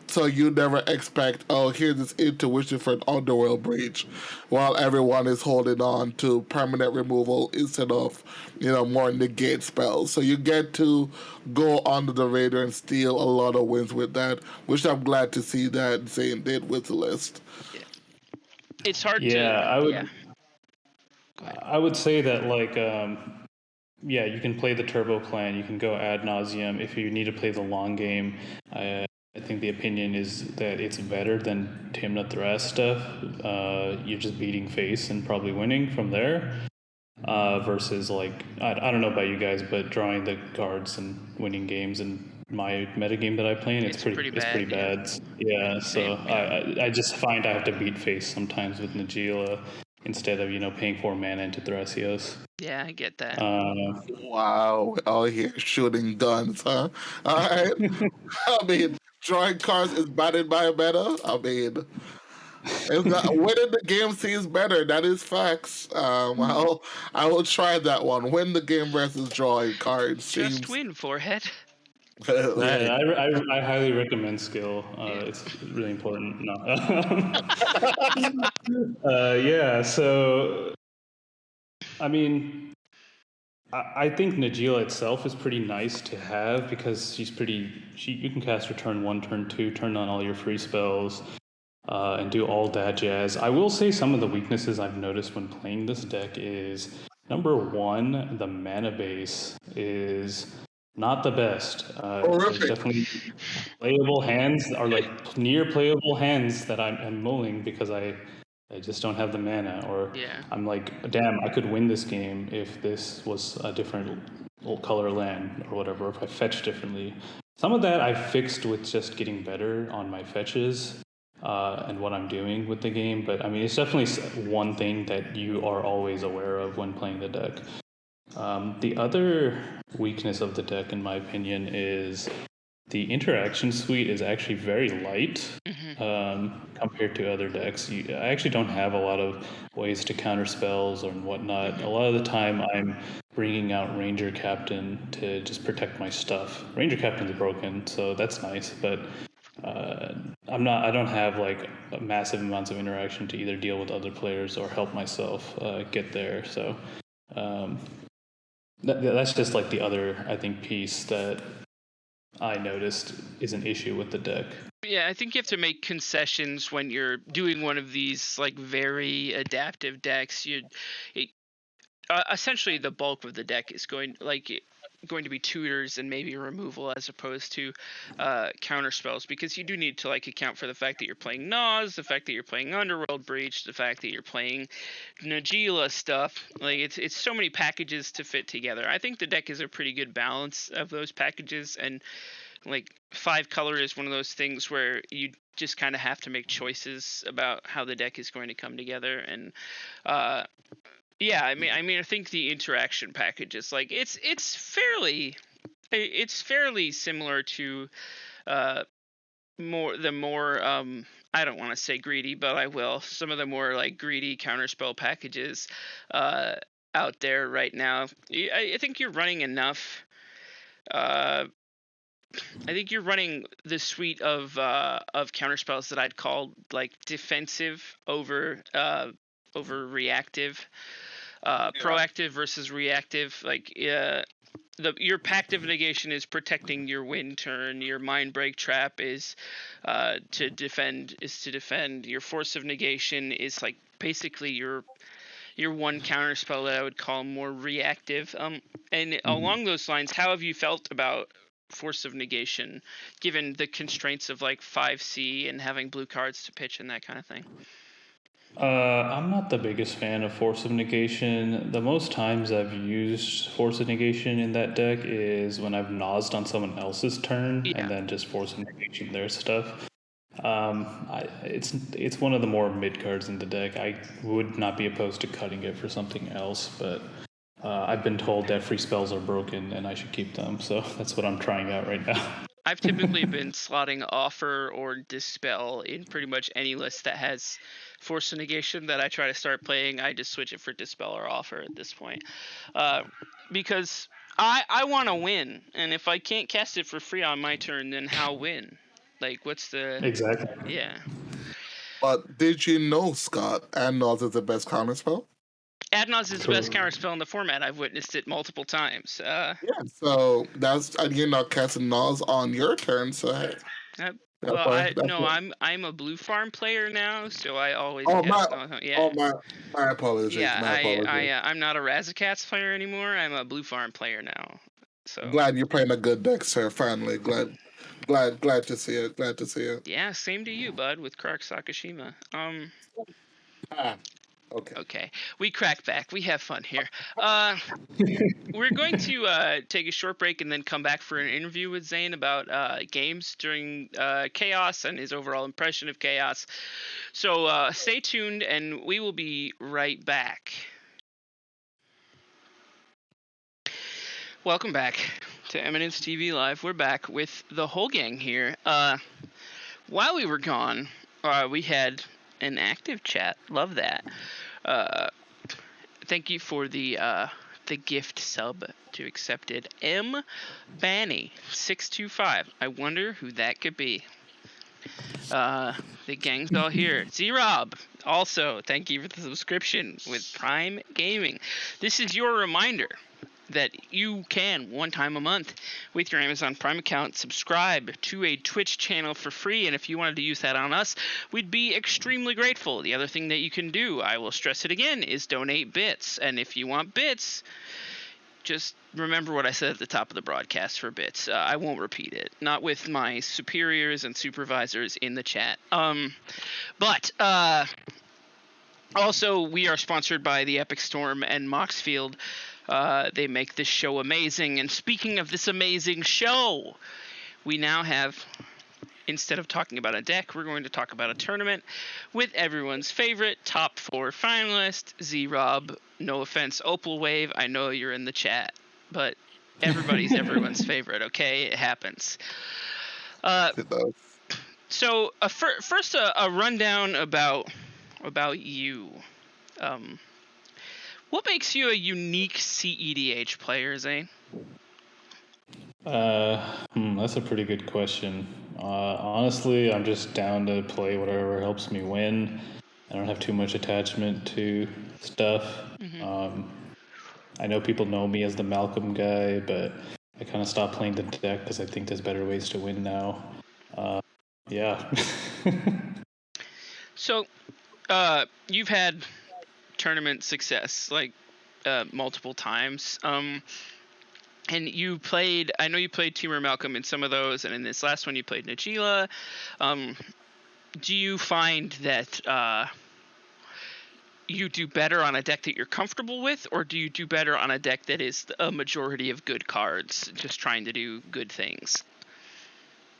So you never expect, oh, here's this intuition for an Underworld Breach, while everyone is holding on to permanent removal instead of, more negate spells. So you get to go under the radar and steal a lot of wins with that, which I'm glad to see that Zane did with the list. Yeah. It's hard to... Yeah, I would say that, like, you can play the turbo plan, you can go ad nauseum. If you need to play the long game, I think the opinion is that it's better than Timna Thras stuff. You're just beating face and probably winning from there. Versus, like, I don't know about you guys, but drawing the cards and winning games and my metagame that I play in, it's pretty bad. Yeah, so I just find I have to beat face sometimes with Najeela instead of, paying 4 mana into Thrasios. Yeah, I get that. Wow, we're all here shooting guns, huh? All right. I mean, drawing cards is batted by a meta. I mean, it's not, winning the game seems better. That is facts. I will try that one. Win the game versus drawing cards. Just win, forehead. Yeah, I highly recommend skill. It's really important. No. So I mean, I think Najeela itself is pretty nice to have because you can cast her turn 1, turn 2, turn on all your free spells, and do all that jazz. I will say some of the weaknesses I've noticed when playing this deck is, number 1, the mana base is not the best. There's definitely playable hands, or like near playable hands that I'm mulling because I just don't have the mana, or I'm like, damn, I could win this game if this was a different color land or whatever, if I fetch differently. Some of that I've fixed with just getting better on my fetches and what I'm doing with the game, but I mean, it's definitely one thing that you are always aware of when playing the deck. The other weakness of the deck, in my opinion, is the interaction suite is actually very light compared to other decks. I actually don't have a lot of ways to counter spells or whatnot. A lot of the time I'm bringing out Ranger Captain to just protect my stuff. Ranger Captain's broken, so that's nice, but I don't have like massive amounts of interaction to either deal with other players or help myself get there. So That's just like the other, I think, piece that I noticed is an issue with the deck. Yeah, I think you have to make concessions when you're doing one of these like very adaptive decks. Essentially the bulk of the deck is going to be tutors and maybe removal as opposed to counter spells, because you do need to like account for the fact that you're playing Nas, the fact that you're playing Underworld Breach, the fact that you're playing Najeela stuff. Like it's so many packages to fit together. I think the deck is a pretty good balance of those packages, and like 5 color is one of those things where you just kind of have to make choices about how the deck is going to come together. And yeah, I mean, I think the interaction package is like it's fairly similar to more I don't want to say greedy, but I will. Some of the more like greedy counterspell packages out there right now. I think you're running enough. I think you're running the suite of counterspells that I'd call like defensive over reactive. Proactive versus reactive. Like your Pact of Negation is protecting your win turn. Your Mind Break Trap is to defend. Your Force of Negation is like basically your one counterspell that I would call more reactive. And along those lines, how have you felt about Force of Negation, given the constraints of like 5C and having blue cards to pitch and that kind of thing? I'm not the biggest fan of Force of Negation. The most times I've used Force of Negation in that deck is when I've nosed on someone else's turn and then just Force of Negation their stuff. It's one of the more mid cards in the deck. I would not be opposed to cutting it for something else, but I've been told that free spells are broken and I should keep them, so that's what I'm trying out right now. I've typically been slotting Offer or Dispel in pretty much any list that has Force of Negation that I try to start playing. I just switch it for Dispel or Offer at this point, because I want to win, and if I can't cast it for free on my turn, then how win? Like, what's the... Exactly. Yeah. But did you know, Scott, Adnos is the best counterspell? Adnos is the best counterspell in the format. I've witnessed it multiple times. Yeah, so and you're not casting Nas on your turn, so hey. I'm a blue farm player now, so I always my apologies. Yeah, my apologies. I'm not a Razakats player anymore. I'm a blue farm player now. So glad you're playing a good deck, sir. Finally, glad to see it. Glad to see it. Yeah, same to you, bud. With Kark Sakashima. Okay. We crack back. We have fun here. We're going to take a short break and then come back for an interview with Zane about games during Chaos and his overall impression of Chaos. So stay tuned, and we will be right back. Welcome back to Eminence TV Live. We're back with the whole gang here. While we were gone, we had an active chat. Love that. Thank you for the gift sub to accepted. M. Banny 625. I wonder who that could be. The gang's all here. Z-Rob, also thank you for the subscription with Prime Gaming. This is your reminder that you can, one time a month with your Amazon Prime account, subscribe to a Twitch channel for free, and if you wanted to use that on us, we'd be extremely grateful. The other thing that you can do, I will stress it again, is donate bits, and if you want bits, just remember what I said at the top of the broadcast for bits. I won't repeat it, not with my superiors and supervisors in the chat. But also, we are sponsored by the Epic Storm and Moxfield. They make this show amazing. And speaking of this amazing show, we now have, instead of talking about a deck, we're going to talk about a tournament with everyone's favorite top 4 finalist, Z-Rob. No offense, Opal Wave. I know you're in the chat, but everybody's everyone's favorite, okay? It happens. It does. So first, a rundown about you. What makes you a unique CEDH player, Zane? That's a pretty good question. Honestly, I'm just down to play whatever helps me win. I don't have too much attachment to stuff. I know people know me as the Malcolm guy, but I kind of stopped playing the deck because I think there's better ways to win now. Yeah. So, you've had tournament success like multiple times. And I know you played Teamer Malcolm in some of those, and in this last one you played Najeela. Do you find that you do better on a deck that you're comfortable with, or do you do better on a deck that is a majority of good cards, just trying to do good things?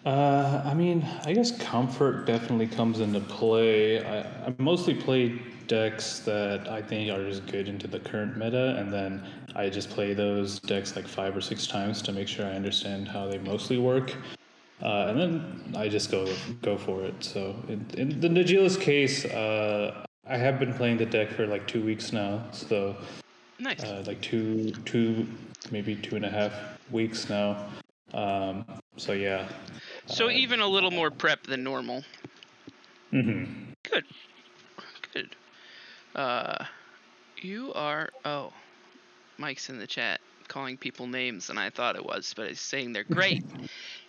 I mean, I guess comfort definitely comes into play. I mostly play decks that I think are just good into the current meta, and then I just play those decks like 5 or 6 times to make sure I understand how they mostly work. And then I just go for it. So in the Najeela's case, I have been playing the deck for like 2 weeks now. So Nice. like two, maybe 2.5 weeks now. So yeah. So even a little more prep than normal. Mm-hmm. Good. You are... Oh, Mike's in the chat calling people names, and I thought it was, but he's saying they're great.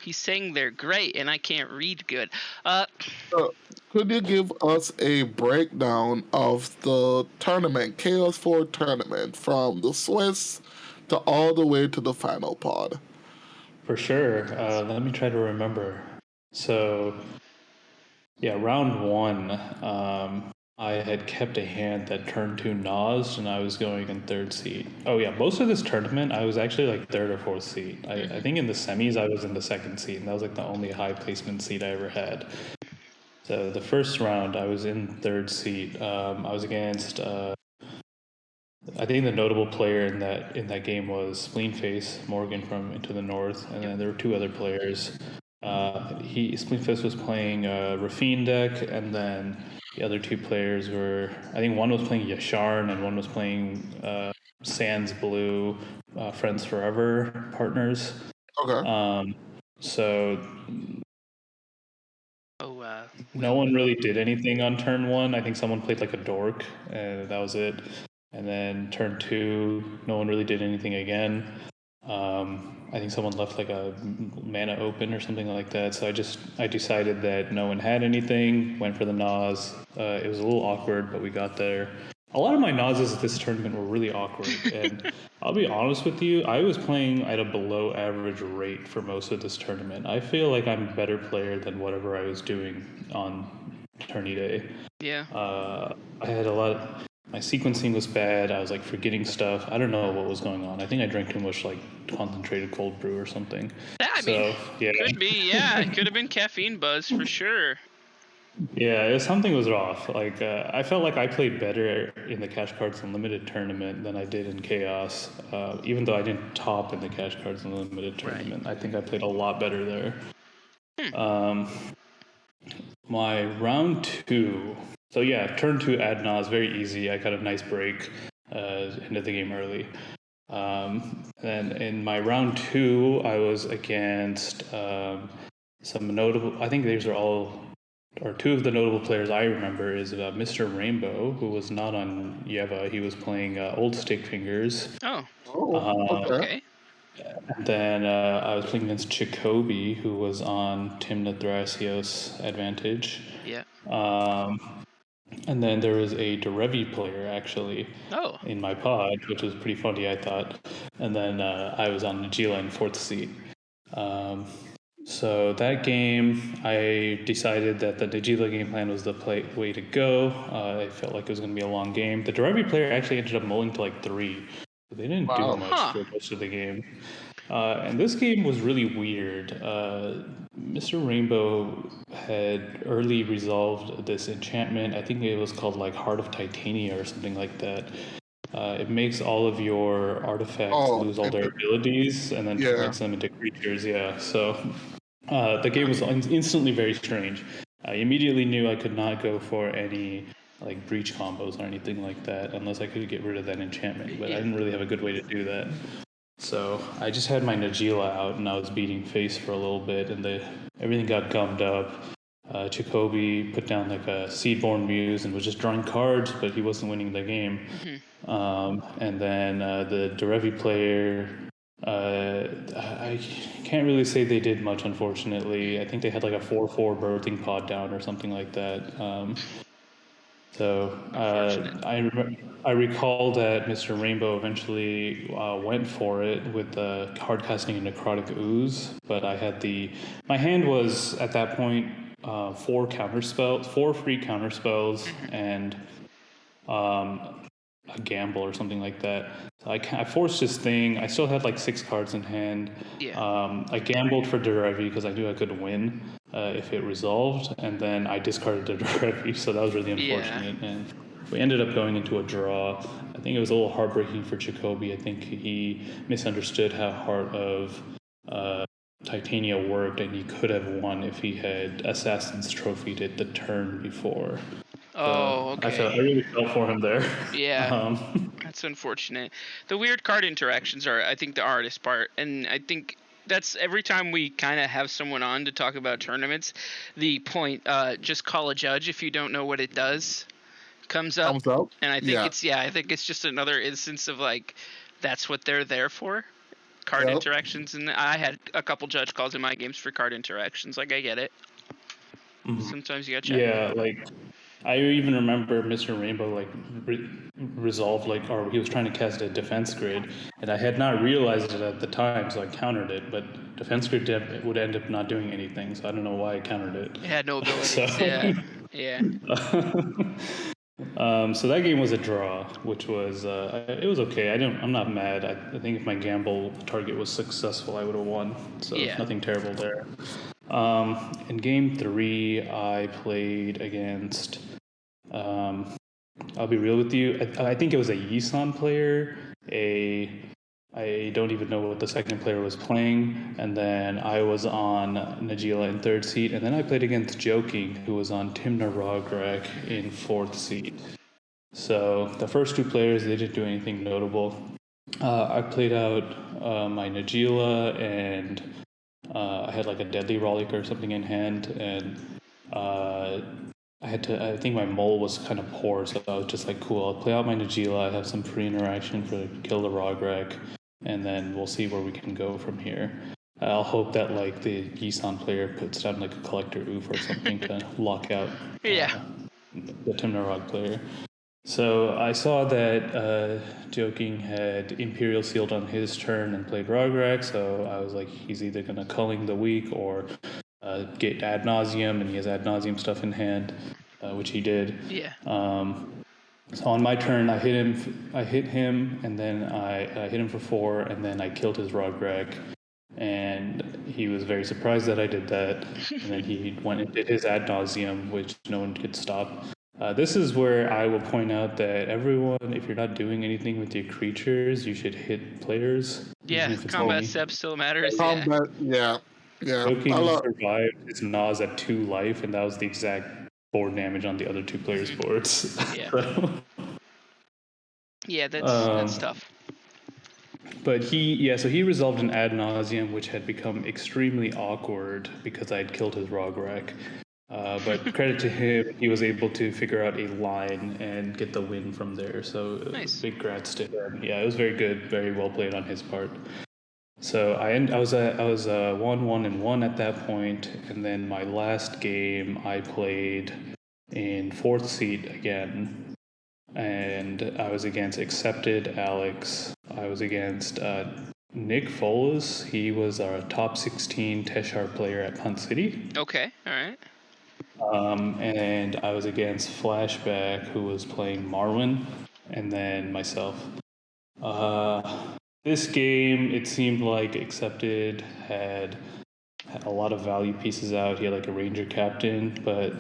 He's saying they're great, and I can't read good. Could you give us a breakdown of the tournament, Chaos 4 tournament, from the Swiss to all the way to the final pod? For sure. Let me try to remember. So, yeah, round 1, I had kept a hand that turned 2 Nas, and I was going in 3rd seed. Oh yeah, most of this tournament, I was actually like 3rd or 4th seed. I think in the semis, I was in the 2nd seed, and that was like the only high placement seed I ever had. So the first round, I was in 3rd seed. I was against... I think the notable player in that game was Spleenface Morgan from Into the North, and then there were 2 other players. Spleenface was playing a Rafine deck, and then the other 2 players were, I think one was playing Yasharn and one was playing Sands Blue, Friends Forever partners. Okay. So no one really did anything on turn 1. I think someone played like a dork, and that was it. And then turn 2, no one really did anything again. I think someone left like a mana open or something like that. So I decided that no one had anything, went for the Nas. It was a little awkward, but we got there. A lot of my Nazes at this tournament were really awkward. And I'll be honest with you, I was playing at a below average rate for most of this tournament. I feel like I'm a better player than whatever I was doing on tourney day. Yeah. I had a lot... My sequencing was bad. I was like forgetting stuff. I don't know what was going on. I think I drank too much like concentrated cold brew or something. Yeah, could be. Yeah, it could have been caffeine buzz for sure. Yeah, something was off. Like I felt like I played better in the Cash Cards Unlimited tournament than I did in Chaos. Even though I didn't top in the Cash Cards Unlimited tournament, right. I think I played a lot better there. My round 2. So yeah, turn 2 ad Nas, very easy. I got a nice break, into the game early. Then in my round 2, I was against some notable... I think these are all... Or 2 of the notable players I remember is Mr. Rainbow, who was not on Yeva. He was playing Old Stick Fingers. Okay. And then I was playing against Jacoby, who was on Timna Thrasios Advantage. Yeah. And then there was a Derevi player, actually, in my pod, which was pretty funny, I thought. And then I was on Najeela in 4th seed. So that game, I decided that the Najeela game plan was the way to go. I felt like it was going to be a long game. The Derevi player actually ended up mulling to like 3. But they didn't do much for most of the game. And this game was really weird. Mr. Rainbow had early resolved this enchantment. I think it was called like Heart of Titania or something like that. It makes all of your artifacts lose all their abilities and then turns them into creatures. Yeah, so the game was instantly very strange. I immediately knew I could not go for any like breach combos or anything like that unless I could get rid of that enchantment, but I didn't really have a good way to do that. So I just had my Najeela out and I was beating face for a little bit, and everything got gummed up. Jacoby put down like a Seedborn Muse and was just drawing cards, but he wasn't winning the game. And then the Derevi player, I can't really say they did much, unfortunately. I think they had like a 4/4 birthing pod down or something like that. I recall that Mr. Rainbow eventually went for it with the hard casting and necrotic ooze, but my hand was at that point 4 free counter spells, and a gamble or something like that. So I forced this thing. I still had like 6 cards in hand. I gambled for Derevi because I knew I could win if it resolved, and then I discarded the Derevi, so that was really unfortunate. And we ended up going into a draw. I think it was a little heartbreaking for Jacoby. I think he misunderstood how Heart of Titania worked, and he could have won if he had Assassin's Trophied it the turn before. Oh, okay. I really felt for him there. Yeah, that's unfortunate. The weird card interactions are, I think, the hardest part, and I think that's every time we kind of have someone on to talk about tournaments, the point, just call a judge if you don't know what it does, comes up. And I think I think it's just another instance of like, that's what they're there for, card interactions. And I had a couple judge calls in my games for card interactions. Like, I get it. Sometimes you gotta check. Yeah, like I even remember Mr. Rainbow like resolved or he was trying to cast a defense grid, and I had not realized it at the time, so I countered it. But defense grid would end up not doing anything, so I don't know why I countered it. It had no abilities. Yeah. So that game was a draw, which was it was okay. I'm not mad. I think if my gamble target was successful, I would have won. So nothing terrible there. In game 3, I played against. I'll be real with you. I think it was a Yisan player. I don't even know what the second player was playing. And then I was on Najeela in 3rd seat. And then I played against Joking, who was on Timna Rograk in 4th seat. So the first 2 players, they didn't do anything notable. I played out my Najeela, and I had like a Deadly Relic or something in hand. And I think my mole was kind of poor, so I was just like, cool, I'll play out my Najeela, I have some free interaction for Kill the Rograk, and then we'll see where we can go from here. I'll hope that like the Yisan player puts down like a Collector Oof or something to lock out the Timnarog player. So I saw that Joking had Imperial Sealed on his turn and played Rograk, so I was like, he's either going to Culling the Weak or get Ad Nauseam, and he has Ad Nauseam stuff in hand, which he did. So on my turn, I hit him, and then I hit him for 4, and then I killed his Rograk, and he was very surprised that I did that, and then he went and did his Ad Nauseam, which no one could stop. This is where I will point out that everyone, if you're not doing anything with your creatures, you should hit players. Yeah, combat step still matters. Combat, yeah. Joking survived his Nas at 2 life, and that was the exact board damage on the other 2 players' boards. Yeah, that's tough. But so he resolved an Ad Nauseam, which had become extremely awkward because I had killed his Rograk. But credit to him, he was able to figure out a line and get the win from there. So nice. Big grats to him. Yeah, it was very good, very well played on his part. So I was 1-1-1 at that point, and then my last game I played in 4th seat again, and I was against Accepted Alex. I was against Nick Foles. He was our top 16 Teshar player at Punt City. Okay, all right. And I was against Flashback, who was playing Marwin, and then myself. This game, it seemed like Accepted had a lot of value pieces out. He had like a Ranger Captain, but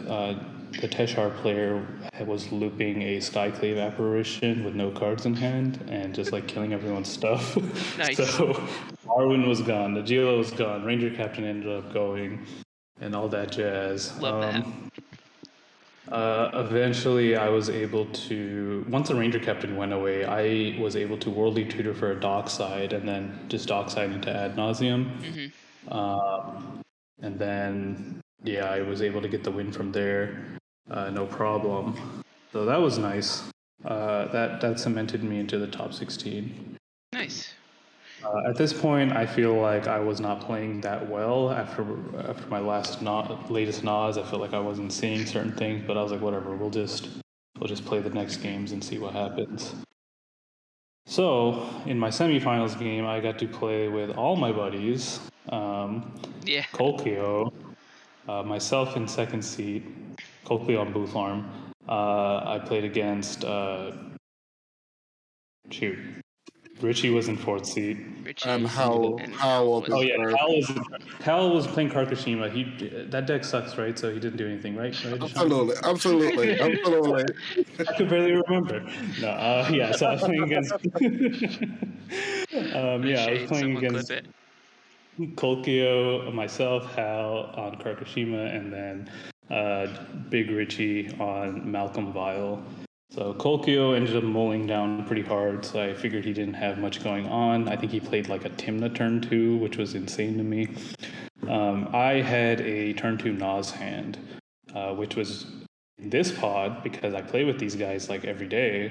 the Teshar player was looping a Skyclave Apparition with no cards in hand and just like killing everyone's stuff. Nice. So Marwin was gone, Najeela was gone, Ranger Captain ended up going, and all that jazz. Love that. Eventually, I was able to, once the Ranger Captain went away, I was able to Worldly Tutor for a Dockside, and then just Dockside into Ad Nauseam. And then yeah, I was able to get the win from there, no problem. So that was nice. That cemented me into the top 16. Nice. At this point, I feel like I was not playing that well after my latest Nas. I felt like I wasn't seeing certain things, but I was like, whatever, we'll just play the next games and see what happens. So in my semifinals game, I got to play with all my buddies. Kolkio, myself in second seat, Kolkio on Blue Farm. I played against Richie was in fourth seat. And how was Oh his yeah, first? Cal was playing Karkashima. That deck sucks, right? So he didn't do anything, right? Absolutely. I could barely remember. No, yeah. So I was playing against. I was playing against Kolkio, myself, Hal on Karkashima, and then Big Richie on Malcolm Vile. So Kolkio ended up mulling down pretty hard, so I figured he didn't have much going on. I think he played like a Timna turn 2, which was insane to me. I had a turn 2 Nas hand, which was in this pod, because I play with these guys like every day,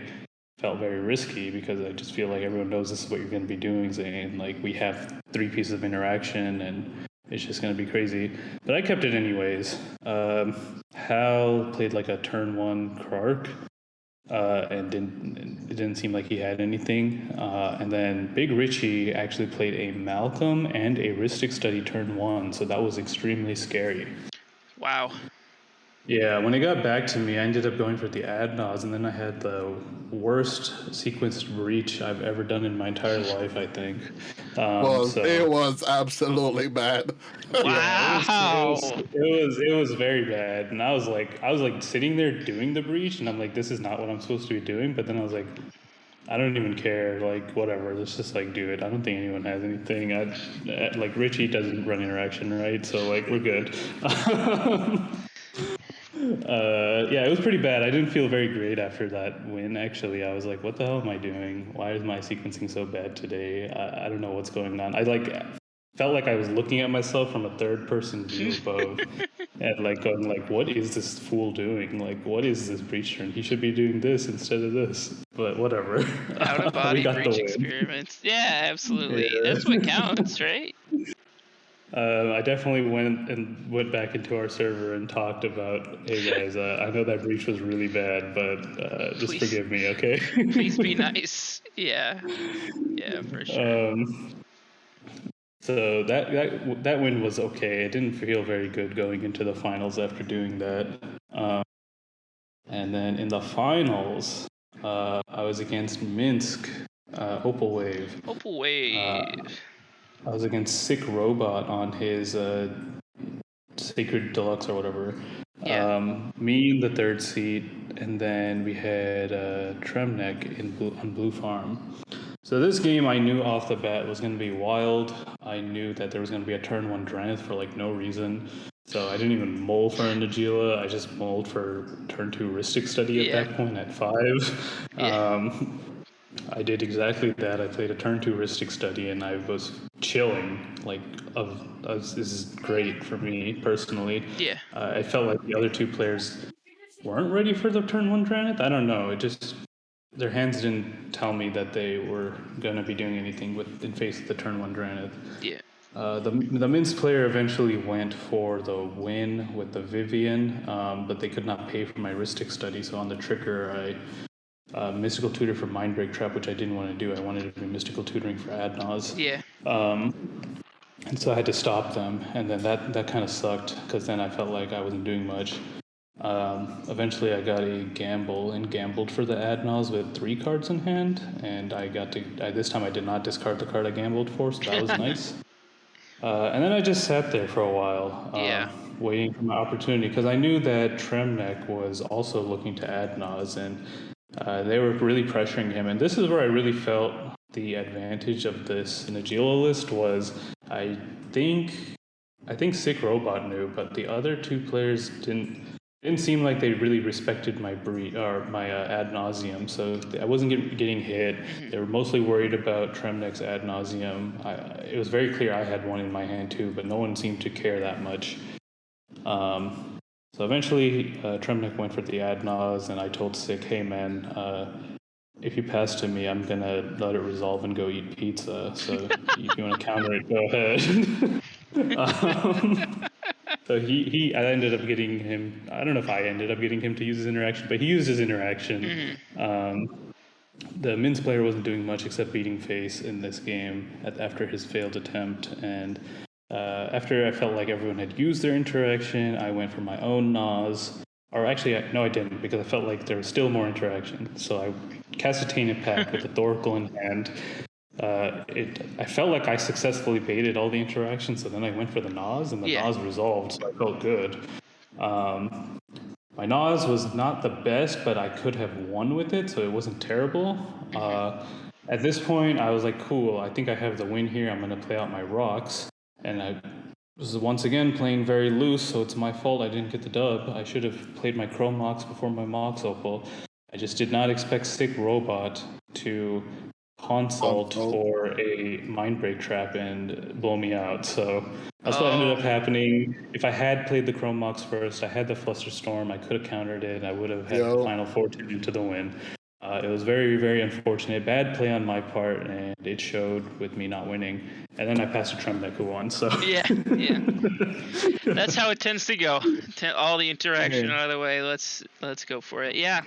felt very risky because I just feel like everyone knows this is what you're going to be doing, and like we have 3 pieces of interaction and it's just going to be crazy. But I kept it anyways. Hal played like a turn 1 Krark. And it didn't seem like he had anything. And then Big Richie actually played a Malcolm and a Ristic Study turn 1, so that was extremely scary. Wow. Yeah, when it got back to me, I ended up going for the Adnos, and then I had the worst sequenced breach I've ever done in my entire life, I think. It was absolutely bad. Wow. It was very bad, and I was like sitting there doing the breach, and I'm like, this is not what I'm supposed to be doing. But then I was like, I don't even care, like whatever, let's just like do it. I don't think anyone has anything. Like Richie doesn't run interaction, right? So like we're good. It was pretty bad. I didn't feel very great after that win, actually. I was like, what the hell am I doing? Why is my sequencing so bad today? I don't know what's going on. I felt like I was looking at myself from a third person view above and like going like, what is this fool doing? Like, what is this breach turn? He should be doing this instead of this. But whatever. Out of body breach experiments. Yeah, absolutely. Yeah. That's what counts, right? I definitely went back into our server and talked about, hey guys, I know that breach was really bad, but just forgive me, okay? Please be nice. Yeah, for sure. So that win was okay. It didn't feel very good going into the finals after doing that. And then in the finals, I was against Minsk, Opal Wave. Opal Wave. I was against Sick Robot on his Sacred Deluxe or whatever. Yeah. Me in the third seat, and then we had Tremnek on Blue Farm. So this game I knew off the bat was going to be wild. I knew that there was going to be a turn 1 Dranith for like no reason. So I didn't even mull for a Najeela. I just mulled for turn 2 Ristic Study at that point at 5. Yeah. I did exactly that. I played a turn 2 Ristic Study, and I was chilling. Like, this is great for me personally. Yeah. I felt like the other 2 players weren't ready for the turn 1 Dranith. I don't know. It just, their hands didn't tell me that they were gonna be doing anything in face of the turn 1 Dranith. Yeah. The Minsk player eventually went for the win with the Vivian, but they could not pay for my Ristic Study, so on the trigger I Mystical Tutor for Mindbreak Trap, which I didn't want to do. I wanted to do Mystical Tutoring for Adnos. Yeah. And so I had to stop them, and then that kind of sucked, because then I felt like I wasn't doing much. Eventually I got a gamble and gambled for the Adnos with 3 cards in hand, and this time I did not discard the card I gambled for, so that was nice. And then I just sat there for a while, waiting for my opportunity, because I knew that Tremnek was also looking to Adnos, and they were really pressuring him. And this is where I really felt the advantage of this Najeela list was, I think Sick Robot knew, but the other 2 players didn't seem like they really respected my ad nauseum. So I wasn't getting hit. They were mostly worried about Tremnek's ad nauseum. It was very clear I had one in my hand too, but no one seemed to care that much. So eventually, Tremnick went for the ad Nas, and I told Sick, hey man, if you pass to me, I'm gonna let it resolve and go eat pizza. So if you want to counter it, go ahead. So I ended up getting him. I don't know if I ended up getting him to use his interaction, but he used his interaction. The Min's player wasn't doing much except beating face in this game after his failed attempt, and after I felt like everyone had used their interaction, I went for my own Nas. Or actually, no, I didn't, because I felt like there was still more interaction. So I cast a Tainted Pact with the Thoracle in hand. I felt like I successfully baited all the interactions, so then I went for the Nas, and the Nas resolved, so I felt good. My Nas was not the best, but I could have won with it, so it wasn't terrible. At this point, I was like, cool, I think I have the win here. I'm going to play out my rocks. And I was once again playing very loose, so it's my fault I didn't get the dub. I should have played my Chrome Mox before my Mox Opal. I just did not expect Sick Robot to consult for a Mindbreak trap and blow me out. So that's what ended up happening. If I had played the Chrome Mox first, I had the Flusterstorm, I could have countered it, I would have had the Final Fortune into the win. It was very, very unfortunate. Bad play on my part, and it showed with me not winning. And then I passed to Trembeck, who won. So yeah. That's how it tends to go. All the interaction out of the way. Let's go for it. Yeah.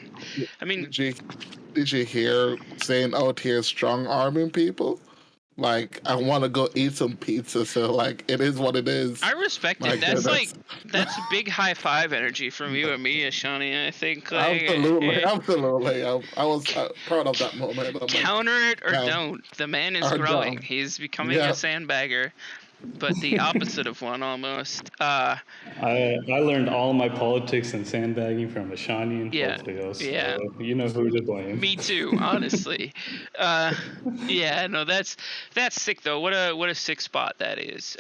I mean, did you hear saying out here strong arming people? Like, I want to go eat some pizza, so, like, it is what it is. I respect it. That's big high five energy from you and me, Ashani, I think. Like, absolutely. I was proud of that moment. Counter it or don't. The man is growing. Don't. He's becoming a sandbagger, but the opposite of one almost. I learned all my politics and sandbagging from Ashani and Fulfio, so you know who to blame. Me too, honestly. That's sick though. What a sick spot that is.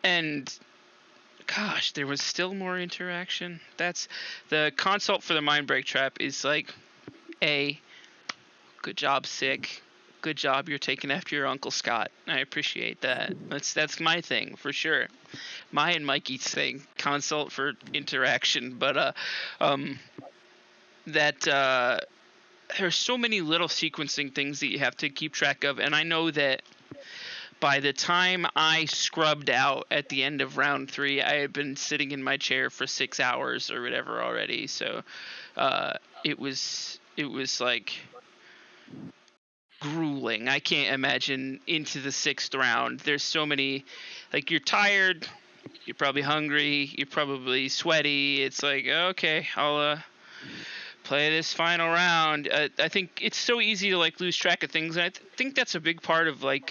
And gosh, there was still more interaction. That's the consult for the Mindbreak trap is like, good job, Sick. Good job, you're taking after your Uncle Scott. I appreciate that. That's my thing for sure. My and Mikey's thing, consult for interaction. But there's so many little sequencing things that you have to keep track of, and I know that by the time I scrubbed out at the end of round 3, I had been sitting in my chair for 6 hours or whatever already. So it was like grueling. I can't imagine into the 6th round. There's so many, like, you're tired, you're probably hungry, you're probably sweaty. It's like, okay, I'll play this final round. I think it's so easy to like lose track of things. And I think that's a big part of like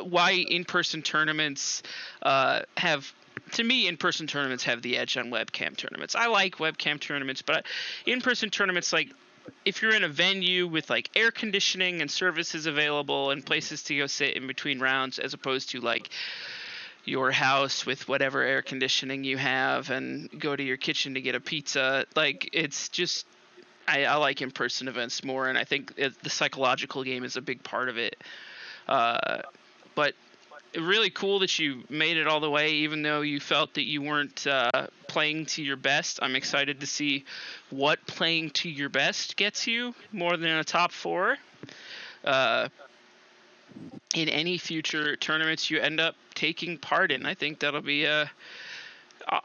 why in-person tournaments in-person tournaments have the edge on webcam tournaments. I like webcam tournaments, but in-person tournaments, like, if you're in a venue with like air conditioning and services available and places to go sit in between rounds, as opposed to like your house with whatever air conditioning you have and go to your kitchen to get a pizza, like, it's just, I like in-person events more, and I think the psychological game is a big part of it. But really cool that you made it all the way, even though you felt that you weren't playing to your best. I'm excited to see what playing to your best gets you more than a top 4 in any future tournaments you end up taking part in. I think that'll be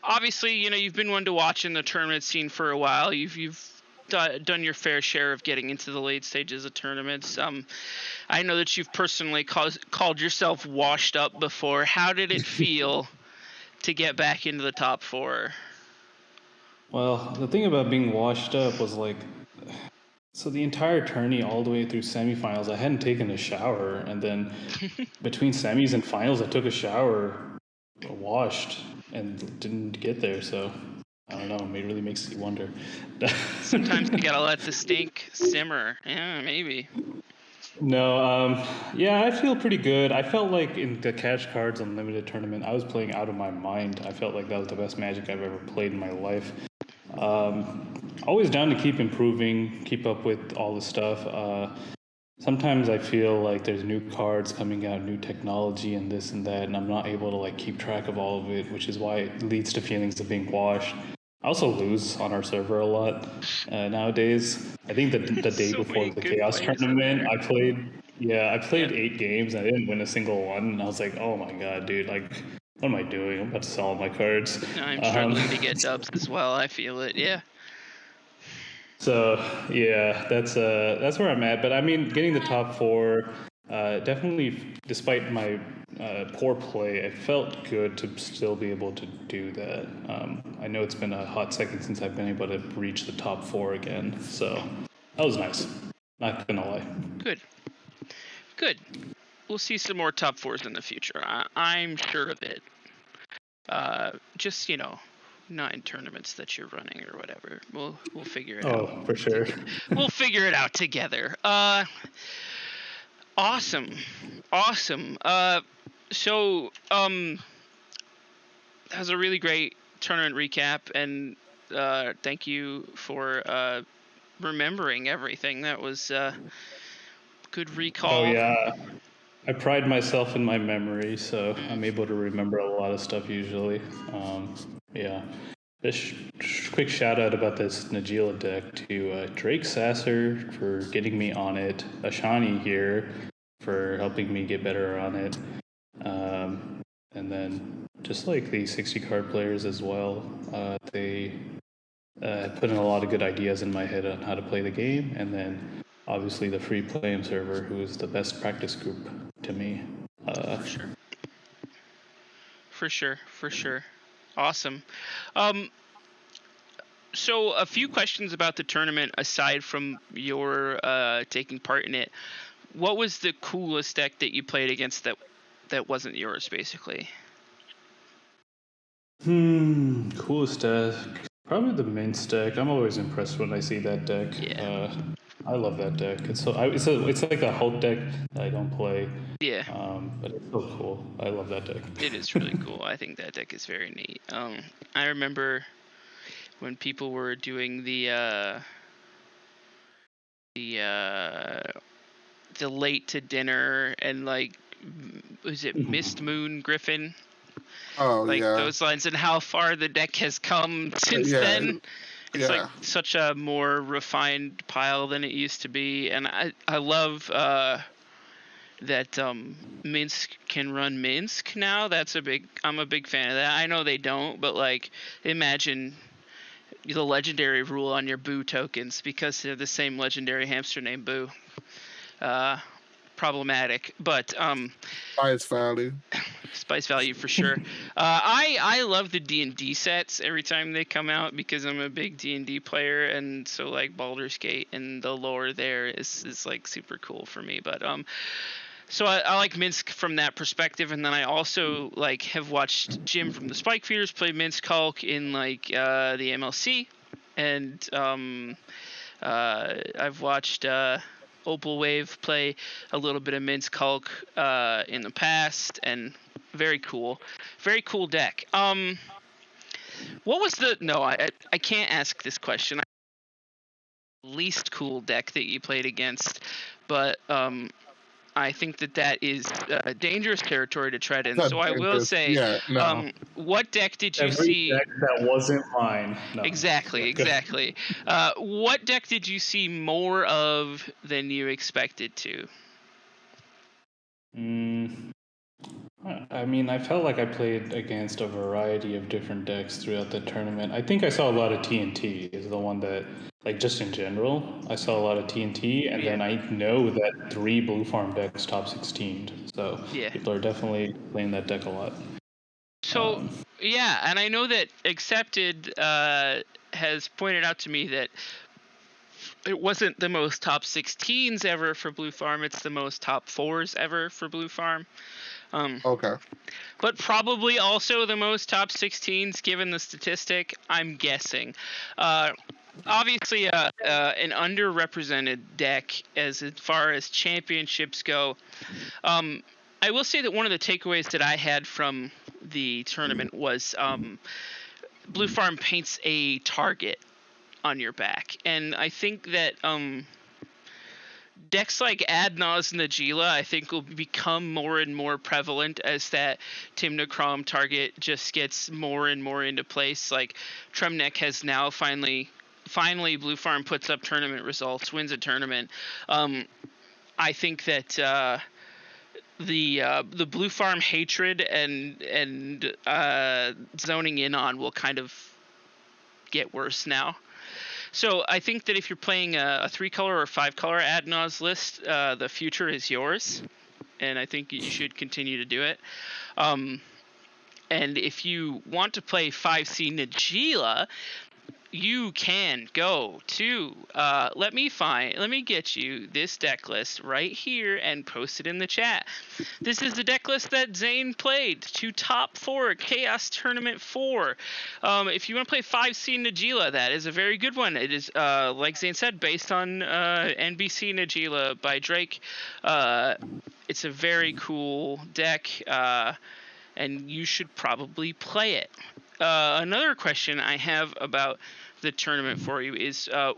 obviously, you've been one to watch in the tournament scene for a while. You've done your fair share of getting into the late stages of tournaments. I know that you've personally called yourself washed up before. How did it feel to get back into the top 4? Well, the thing about being washed up was like, so the entire tourney all the way through semifinals, I hadn't taken a shower, and then between semis and finals, I took a shower, washed, and didn't get there. So I don't know. It really makes you wonder. Sometimes you gotta let the stink simmer. Yeah, maybe. No, I feel pretty good. I felt like in the Cash Cards Unlimited tournament, I was playing out of my mind. I felt like that was the best Magic I've ever played in my life. Always down to keep improving, keep up with all the stuff. sometimes I feel like there's new cards coming out, new technology and this and that, and I'm not able to like keep track of all of it, which is why it leads to feelings of being washed. I also lose on our server a lot nowadays. I think that the day So before many the good Chaos players in tournament, there. I played Yeah. 8 games. I didn't win a single one, and I was like, oh my god, dude, like, what am I doing? I'm about to sell all my cards. I'm Um, struggling to get dubs as well. I feel it. Yeah. So yeah, that's where I'm at. But I mean, getting the top four, definitely, despite my poor play, I felt good to still be able to do that. I know it's been a hot second since I've been able to reach the top four again, so that was nice. Not gonna lie. Good. Good. We'll see some more top fours in the future. I'm sure of it. Just not in tournaments that you're running or whatever. We'll figure it out. Oh, for sure. We'll figure it out together. Awesome. So that was a really great tournament recap, and thank you for remembering everything. That was good recall. Oh yeah, I pride myself in my memory, so I'm able to remember a lot of stuff usually. Yeah. This quick shout out about this Najeela deck to Drake Sasser for getting me on it, Ashani here for helping me get better on it, and then just like the 60 card players as well. They put in a lot of good ideas in my head on how to play the game, and then obviously the free play server, who is the best practice group to me. For sure. Awesome. So a few questions about the tournament aside from your taking part in it. What was the coolest deck that you played against that wasn't yours, basically? Coolest deck. Probably the Mince deck. I'm always impressed when I see that deck. Yeah. I love that deck. It's like a Hulk deck that I don't play. Yeah. But it's so cool. I love that deck. It is really cool. I think that deck is very neat. I remember when people were doing the late to dinner and like, was it Mist Moon Griffin? Oh Like yeah, those lines, and how far the deck has come since yeah, then. It's like yeah. such a more refined pile than it used to be, and I love that Minsk can run Minsk now. I'm a big fan of that. I know they don't, but like, imagine the legendary rule on your Boo tokens because they're the same legendary hamster named Boo. Problematic, but Spice value. spice value for sure. I love the D&D sets every time they come out because I'm a big D&D player, and so like Baldur's Gate and the lore there is like super cool for me. But so I like Minsk from that perspective, and then I also like have watched Jim from the Spike Feeders play Minsk Hulk in like the MLC, and I've watched Opal Wave play a little bit of Minsk Hulk in the past, and very cool deck. What was the I can't ask this question. Least cool deck that you played against, but I think that is dangerous territory to tread in. So I will say, Yeah, no. what deck did you Every see? deck that wasn't mine. No. Exactly. What deck did you see more of than you expected to? I mean, I felt like I played against a variety of different decks throughout the tournament. I think I saw a lot of TNT is the one that, like, just in general, I saw a lot of TNT, and then I know that 3 Blue Farm decks top 16, so people are definitely playing that deck a lot. So yeah, and I know that Accepted has pointed out to me that it wasn't the most top 16s ever for Blue Farm. It's the most top 4s ever for Blue Farm. Okay. But probably also the most top 16s given the statistic, I'm guessing. Obviously, an underrepresented deck as far as championships go. I will say that one of the takeaways that I had from the tournament was Blue Farm paints a target on your back, and I think that decks like Adnaz and Najeela, I think, will become more and more prevalent as that Timnachrom target just gets more and more into place. Like Tremnek has now finally Blue Farm puts up tournament results, wins a tournament. I think that the Blue Farm hatred and zoning in on will kind of get worse now. So I think that if you're playing a 3-color or 5-color Adnaz list, the future is yours, and I think you should continue to do it. And if you want to play 5C Najeela, you can go to let me get you this deck list right here and post it in the chat. This is the deck list that Zane played to top 4 Chaos Tournament 4. If you want to play 5C Najeela, that is a very good one. It is like Zane said, based on NBC Najeela by Drake. It's a very cool deck, and you should probably play it. Another question I have about the tournament for you is do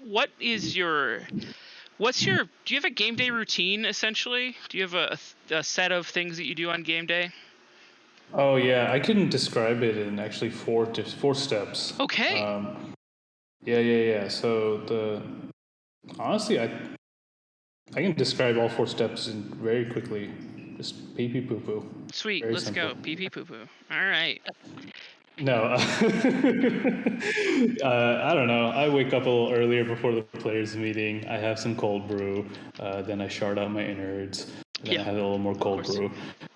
you have a game day routine essentially? Do you have a set of things that you do on game day? Oh yeah, I couldn't describe it in actually four steps. Okay. Yeah. So honestly, I can describe all 4 steps very quickly. Just pee pee poo poo. Sweet, Very let's simple. go. Pee pee poo poo. All right. No, I don't know. I wake up a little earlier before the players' meeting. I have some cold brew. Then I shard out my innards. Then I have a little more cold brew.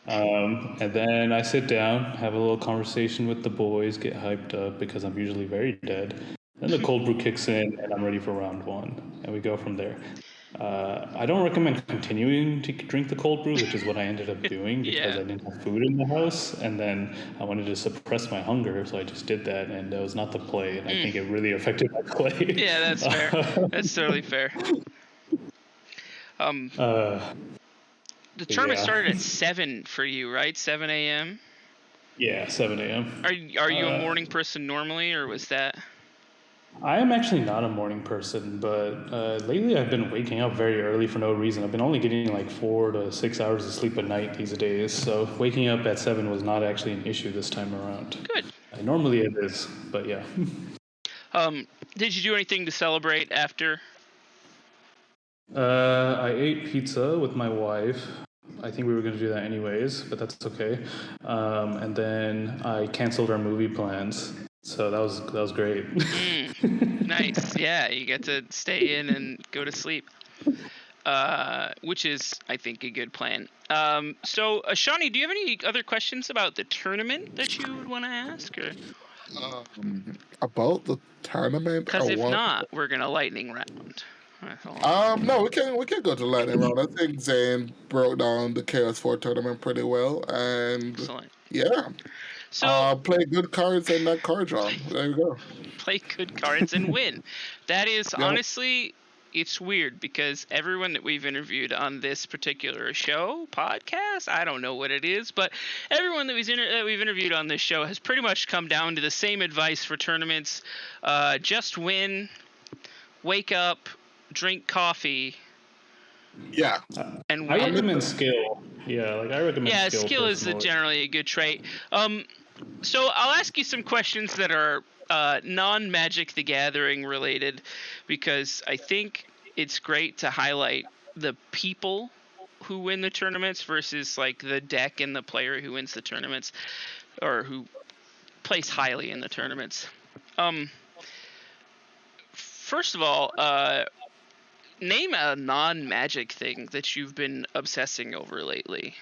And then I sit down, have a little conversation with the boys, get hyped up because I'm usually very dead. Then the cold brew kicks in, and I'm ready for round 1, and we go from there. I don't recommend continuing to drink the cold brew, which is what I ended up doing because I didn't have food in the house, and then I wanted to suppress my hunger, so I just did that, and that was not the play, and I think it really affected my play. Yeah, that's fair. That's totally fair. The tournament started at 7 for you, right? 7 a.m.? Yeah, 7 a.m. Are you a morning person normally, or was that... I am actually not a morning person, but lately I've been waking up very early for no reason. I've been only getting like 4 to 6 hours of sleep a night these days, so waking up at 7 was not actually an issue this time around. Good. Normally it is, but yeah. Did you do anything to celebrate after? I ate pizza with my wife. I think we were going to do that anyways, but that's okay. And then I canceled our movie plans. So that was great. Nice. Yeah, you get to stay in and go to sleep, which is, I think, a good plan. So, Shawnee, do you have any other questions about the tournament that you would want to ask? Or? About the tournament? Because if not, we're going to lightning round. No, we can go to lightning round. I think Zane broke down the Chaos 4 tournament pretty well, and excellent. Yeah. So play good cards and not card draw. There you go. Play good cards and win. That is honestly, it's weird because everyone that we've interviewed on this particular show, podcast, I don't know what it is, but everyone that we've interviewed on this show has pretty much come down to the same advice for tournaments. Just win, wake up, drink coffee. Yeah. And I recommend skill. Yeah, I recommend skill. Yeah, skill is generally a good trait. So I'll ask you some questions that are non-Magic the Gathering related, because I think it's great to highlight the people who win the tournaments versus like the deck and the player who wins the tournaments or who plays highly in the tournaments. First of all, name a non-Magic thing that you've been obsessing over lately.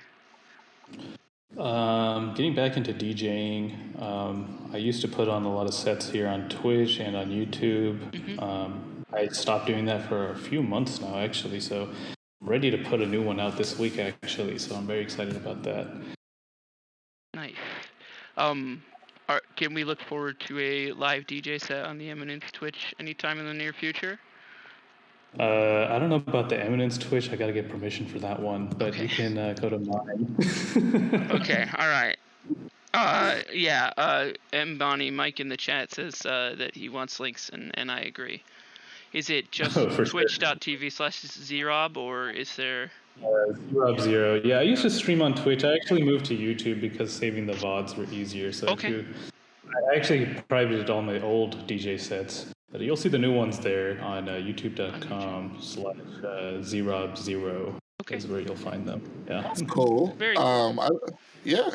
Getting back into DJing. I used to put on a lot of sets here on Twitch and on YouTube. I stopped doing that for a few months now, actually. So I'm ready to put a new one out this week, actually. So I'm very excited about that. Nice. Can we look forward to a live DJ set on the Eminence Twitch anytime in the near future? I don't know about the Eminence Twitch. I got to get permission for that one, but you can go to mine. Okay, all right. M. Bonnie, Mike in the chat says that he wants links, and I agree. Is it just Oh, for sure. twitch.tv/Zrob, or is there... Zero. Yeah, I used to stream on Twitch. I actually moved to YouTube because saving the VODs were easier. So Okay. I actually privated all my old DJ sets. But you'll see the new ones there on youtube.com/Zrob0 Okay. is where you'll find them. Yeah. That's cool. Very cool. Yeah.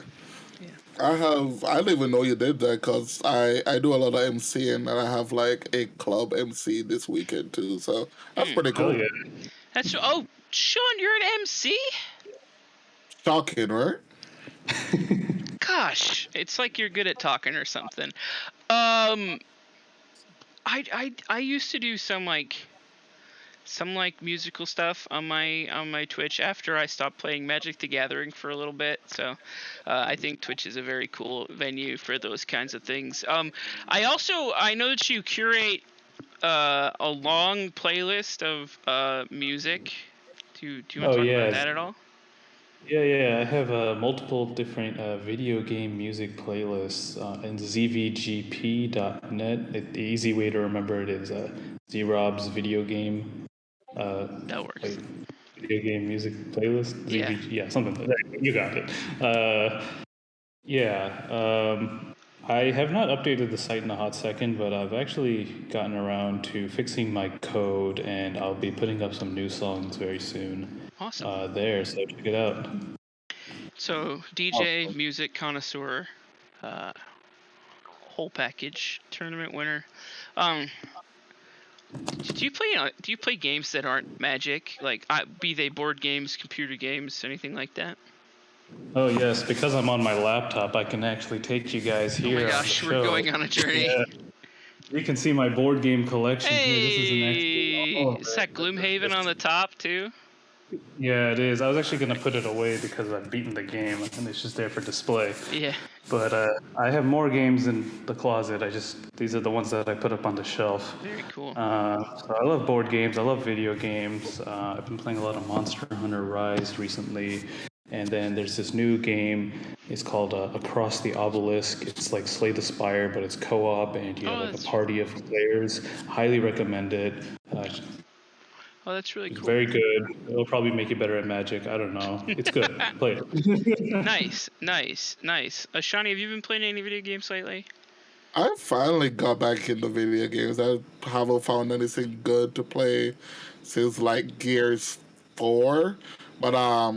I didn't even know you did that because I do a lot of MCing and I have like a club MC this weekend too. So that's pretty cool. Oh, yeah. That's... Oh, Sean, you're an MC? Shocking, right? Gosh, it's like you're good at talking or something. I used to do some musical stuff on my Twitch after I stopped playing Magic the Gathering for a little bit. So I think Twitch is a very cool venue for those kinds of things. I know that you curate a long playlist of music. Do you want to talk about that at all? Yeah. I have multiple different video game music playlists in zvgp.net. The easy way to remember it is Zrob's video game. That works. Video game music playlist. Yeah. Something like that. You got it. I have not updated the site in a hot second, but I've actually gotten around to fixing my code, and I'll be putting up some new songs very soon. Awesome. There, so check it out. So DJ, music connoisseur, whole package, tournament winner. Do you play games that aren't Magic, like be they board games, computer games, anything like that? Oh yes, because I'm on my laptop, I can actually take you guys here. Oh my gosh, we're going on a journey. Yeah. You can see my board game collection here. This is an actual... Is that Gloomhaven on the top too? Yeah, it is. I was actually going to put it away because I've beaten the game and it's just there for display. Yeah. But I have more games in the closet. These are the ones that I put up on the shelf. Very cool. So I love board games. I love video games. I've been playing a lot of Monster Hunter Rise recently. And then there's this new game. It's called Across the Obelisk. It's like Slay the Spire, but it's co-op and you have like a party of players. Highly recommend it. Oh, that's really cool. Very good. It'll probably make you better at Magic. I don't know. It's good. Play it. Nice. Shani, have you been playing any video games lately? I finally got back into video games. I haven't found anything good to play since like Gears 4. But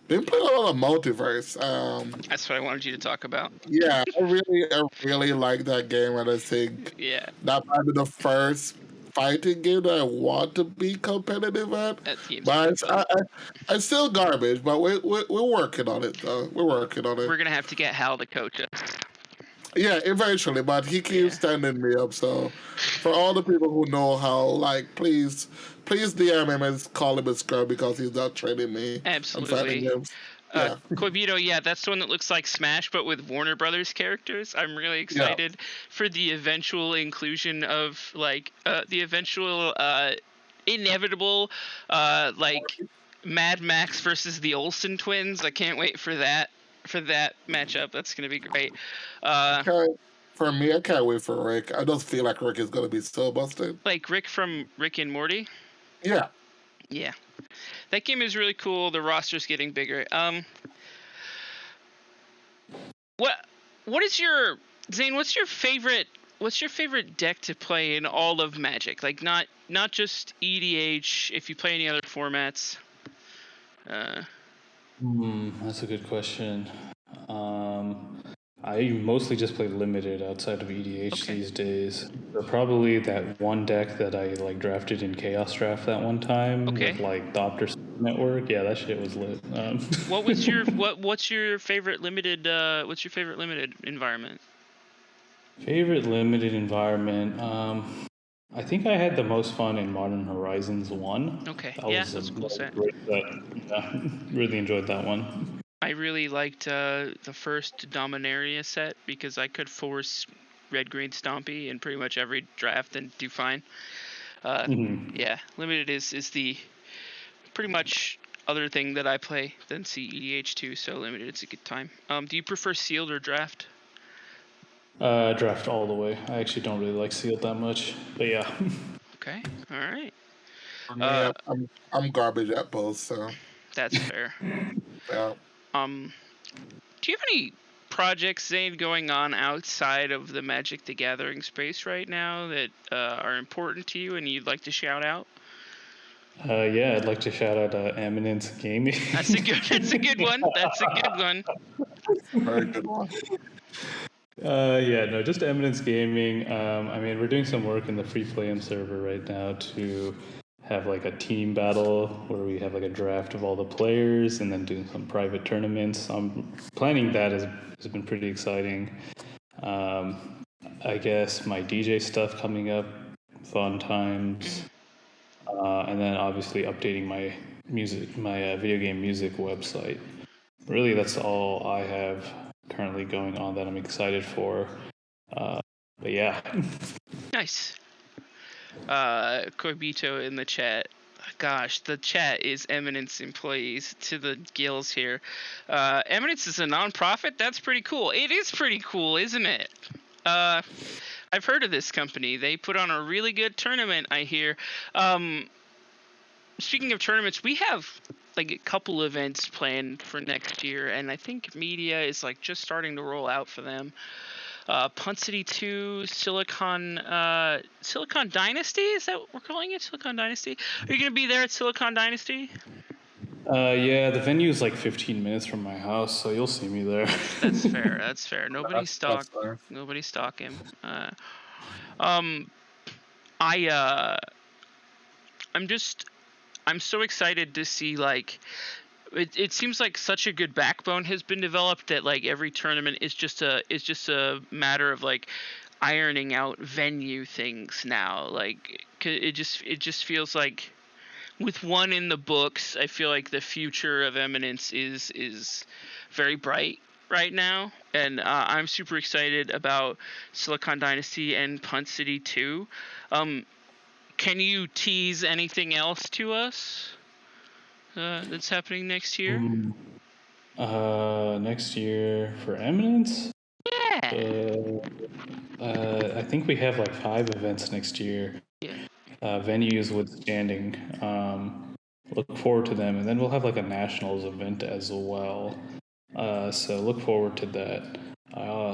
been playing a lot of Multiverse. That's what I wanted you to talk about. Yeah, I really like that game, and I think that might be the first fighting game that I want to be competitive at. But it's still garbage. But we're working on it, though. We're working on it. We're gonna have to get Hal to coach us. Yeah, eventually, but he keeps standing me up. So, for all the people who know how, like, please DM him and call him a scrub because he's not training me. Absolutely. Yeah. Coibito, that's the one that looks like Smash, but with Warner Brothers characters. I'm really excited for the eventual inclusion of, like, the eventual inevitable, like, Mad Max versus the Olsen twins. I can't wait for that matchup. That's going to be great. For me, I can't wait for Rick. I just feel like Rick is going to be so busted. Like Rick from Rick and Morty? Yeah. Yeah. That game is really cool. The roster's getting bigger. What is your... Zane, what's your favorite deck to play in all of Magic? Like, not just EDH, if you play any other formats. That's a good question. I mostly just play limited outside of EDH these days. So probably that one deck that I like drafted in Chaos Draft that one time with like the Optus Network. Yeah, that shit was lit. What's your favorite limited environment? Favorite limited environment. I think I had the most fun in Modern Horizons 1. Okay. That's a cool set. Really enjoyed that one. I really liked the first Dominaria set because I could force red-green Stompy in pretty much every draft and do fine. Yeah, limited is the pretty much other thing that I play than CEDH 2, so limited it's a good time. Do you prefer sealed or draft? Draft all the way. I actually don't really like sealed that much, but yeah. Okay. All right. For me, I'm garbage at both, so That's fair. yeah. Do you have any projects, Zane, going on outside of the Magic the Gathering space right now that are important to you and you'd like to shout out? Yeah, I'd like to shout out Eminence Gaming. That's a good one. That's a good one. Very good one. Yeah, no, just Eminence Gaming. I mean, we're doing some work in the free play server right now to have like a team battle where we have like a draft of all the players and then doing some private tournaments. Planning that has been pretty exciting. I guess my DJ stuff coming up, fun times, and then obviously updating my video game music website. Really, that's all I have currently going on that I'm excited for. But yeah. Nice. Corbito in the chat. Gosh, the chat is Eminence employees to the gills here. Eminence is a nonprofit? That's pretty cool. It is pretty cool, isn't it? I've heard of this company. They put on a really good tournament, I hear. Speaking of tournaments, we have like a couple events planned for next year, and I think media is like just starting to roll out for them. Punt City 2, Silicon Dynasty, is that what we're calling it? Silicon Dynasty? Are you going to be there at Silicon Dynasty? Yeah, the venue is like 15 minutes from my house, so you'll see me there. That's fair. That's fair. Nobody That's fair. stalk him. I'm so excited to see like it seems like such a good backbone has been developed that like every tournament is just a matter of like ironing out venue things now. Like it just feels like with one in the books, I feel like the future of Eminence is very bright right now, and I'm super excited about Silicon Dynasty and Punt City 2. Can you tease anything else to us that's happening next year? Next year for Eminence? Yeah. I think we have like 5 events next year. Yeah. Venues withstanding. Look forward to them, and then we'll have like a nationals event as well. So look forward to that.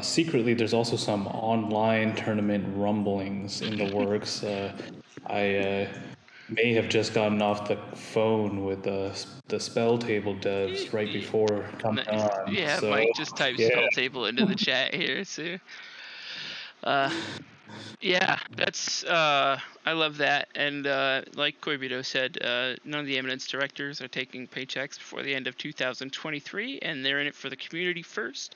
Secretly, there's also some online tournament rumblings in the works. I may have just gotten off the phone with the spell table devs right before coming on. Yeah, so, Mike just typed spell table into the chat here. So, yeah, that's I love that. And like Corbito said, none of the Eminence directors are taking paychecks before the end of 2023, and they're in it for the community first,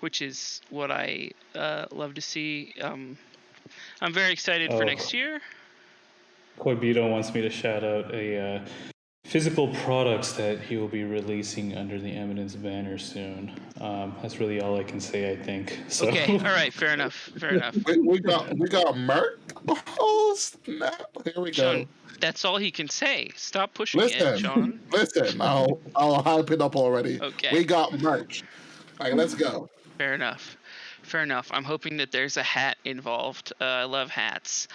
which is what I love to see. I'm very excited for next year. Corbito wants me to shout out a physical products that he will be releasing under the Eminence banner soon. That's really all I can say, I think. So. Okay, all right, fair enough. We got Merc. Oh snap! Here we Sean, go. that's all he can say. Stop pushing it, Sean. Listen, I'll hype it up already. Okay. We got merch. All right, let's go. Fair enough. I'm hoping that there's a hat involved. I love hats.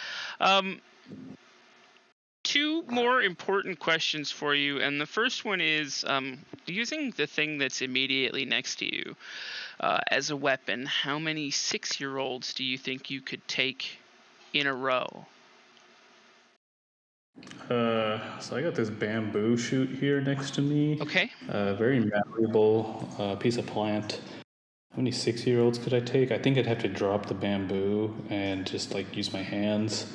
2 more important questions for you, and the first one is using the thing that's immediately next to you as a weapon, how many 6-year-olds do you think you could take in a row? So I got this bamboo shoot here next to me. Okay. Very malleable piece of plant. How many 6-year-olds could I take? I think I'd have to drop the bamboo and just like use my hands.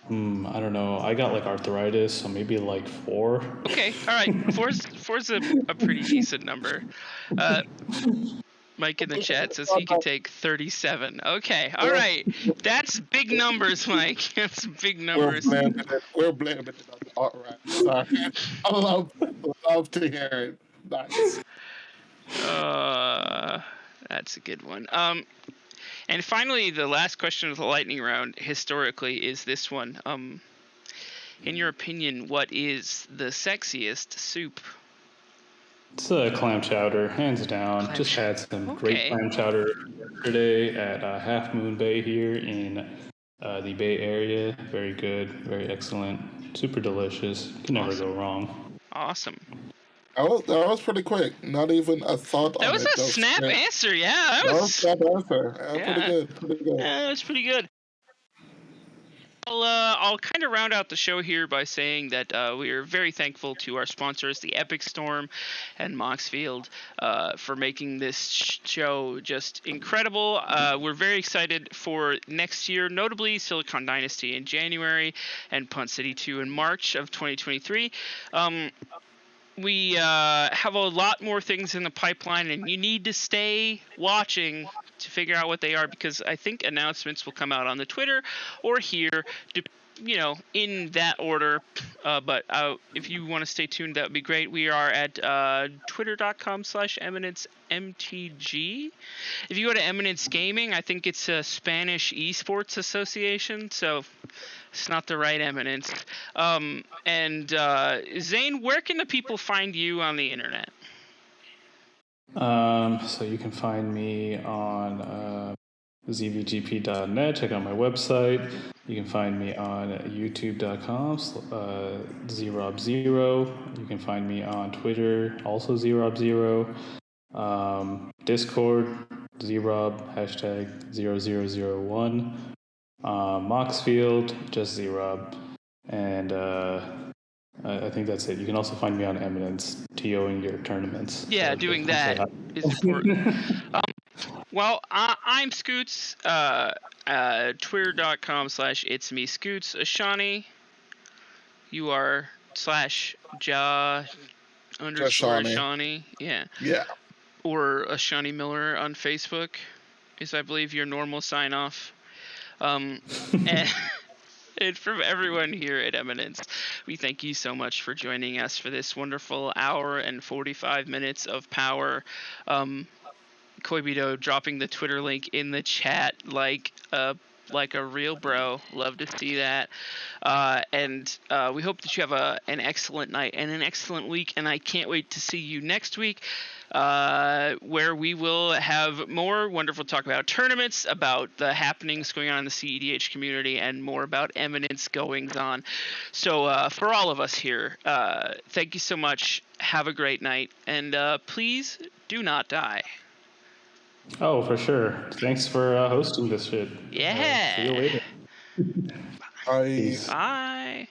I don't know. I got like arthritis, so maybe like 4. Okay, all right. Four's a pretty decent number. Mike in the chat says he could take 37. Okay, all right. That's big numbers, Mike. That's big numbers. We're blaming it on the alt-right. Sorry. I love to hear it. Nice. That's a good one. And finally, the last question of the lightning round, historically, is this one. In your opinion, what is the sexiest soup? It's a clam chowder, hands down. Just had some great clam chowder yesterday at Half Moon Bay here in The Bay Area, very good, very excellent, super delicious. Can never go wrong. Awesome. That was pretty quick. Not even a thought That on was it. a snap answer. Yeah, that That was was. snap answer. Pretty Yeah. good. Pretty good. Yeah, that was pretty good. I'll kind of round out the show here by saying that we are very thankful to our sponsors, the Epic Storm and Moxfield, for making this show just incredible. We're very excited for next year, notably Silicon Dynasty in January and Punt City 2 in March of 2023. We have a lot more things in the pipeline, and you need to stay watching to figure out what they are, because I think announcements will come out on the Twitter or here, in that order. But if you want to stay tuned, that would be great. We are at twitter.com/EminencemTG. If you go to Eminence Gaming, I think it's a Spanish esports association, so it's not the right Eminence. And Zane, where can the people find you on the internet? So you can find me on zvgp.net. Check out my website. You can find me on youtube.com, zerob0. You can find me on Twitter, also zerob0. Discord, zerob, #0001. Moxfield, just zerob. And I think that's it. You can also find me on Eminence, TOing your tournaments. Yeah, so doing that is important. Well, I'm Scoots, twitter.com/itsmescoots. Ashani, you are /ja_Ashani. Yeah. Yeah. Or Ashani Miller on Facebook is, I believe, your normal sign off. And from everyone here at Eminence, we thank you so much for joining us for this wonderful hour and 45 minutes of power. Koibito dropping the Twitter link in the chat like a real bro. Love to see that. And we hope that you have an excellent night and an excellent week. And I can't wait to see you next week, where we will have more wonderful talk about tournaments, about the happenings going on in the CEDH community, and more about Eminence goings on. So for all of us here, thank you so much. Have a great night. And please do not die. Oh, for sure. Thanks for hosting this shit. Yeah. See you later. Bye. Peace. Bye.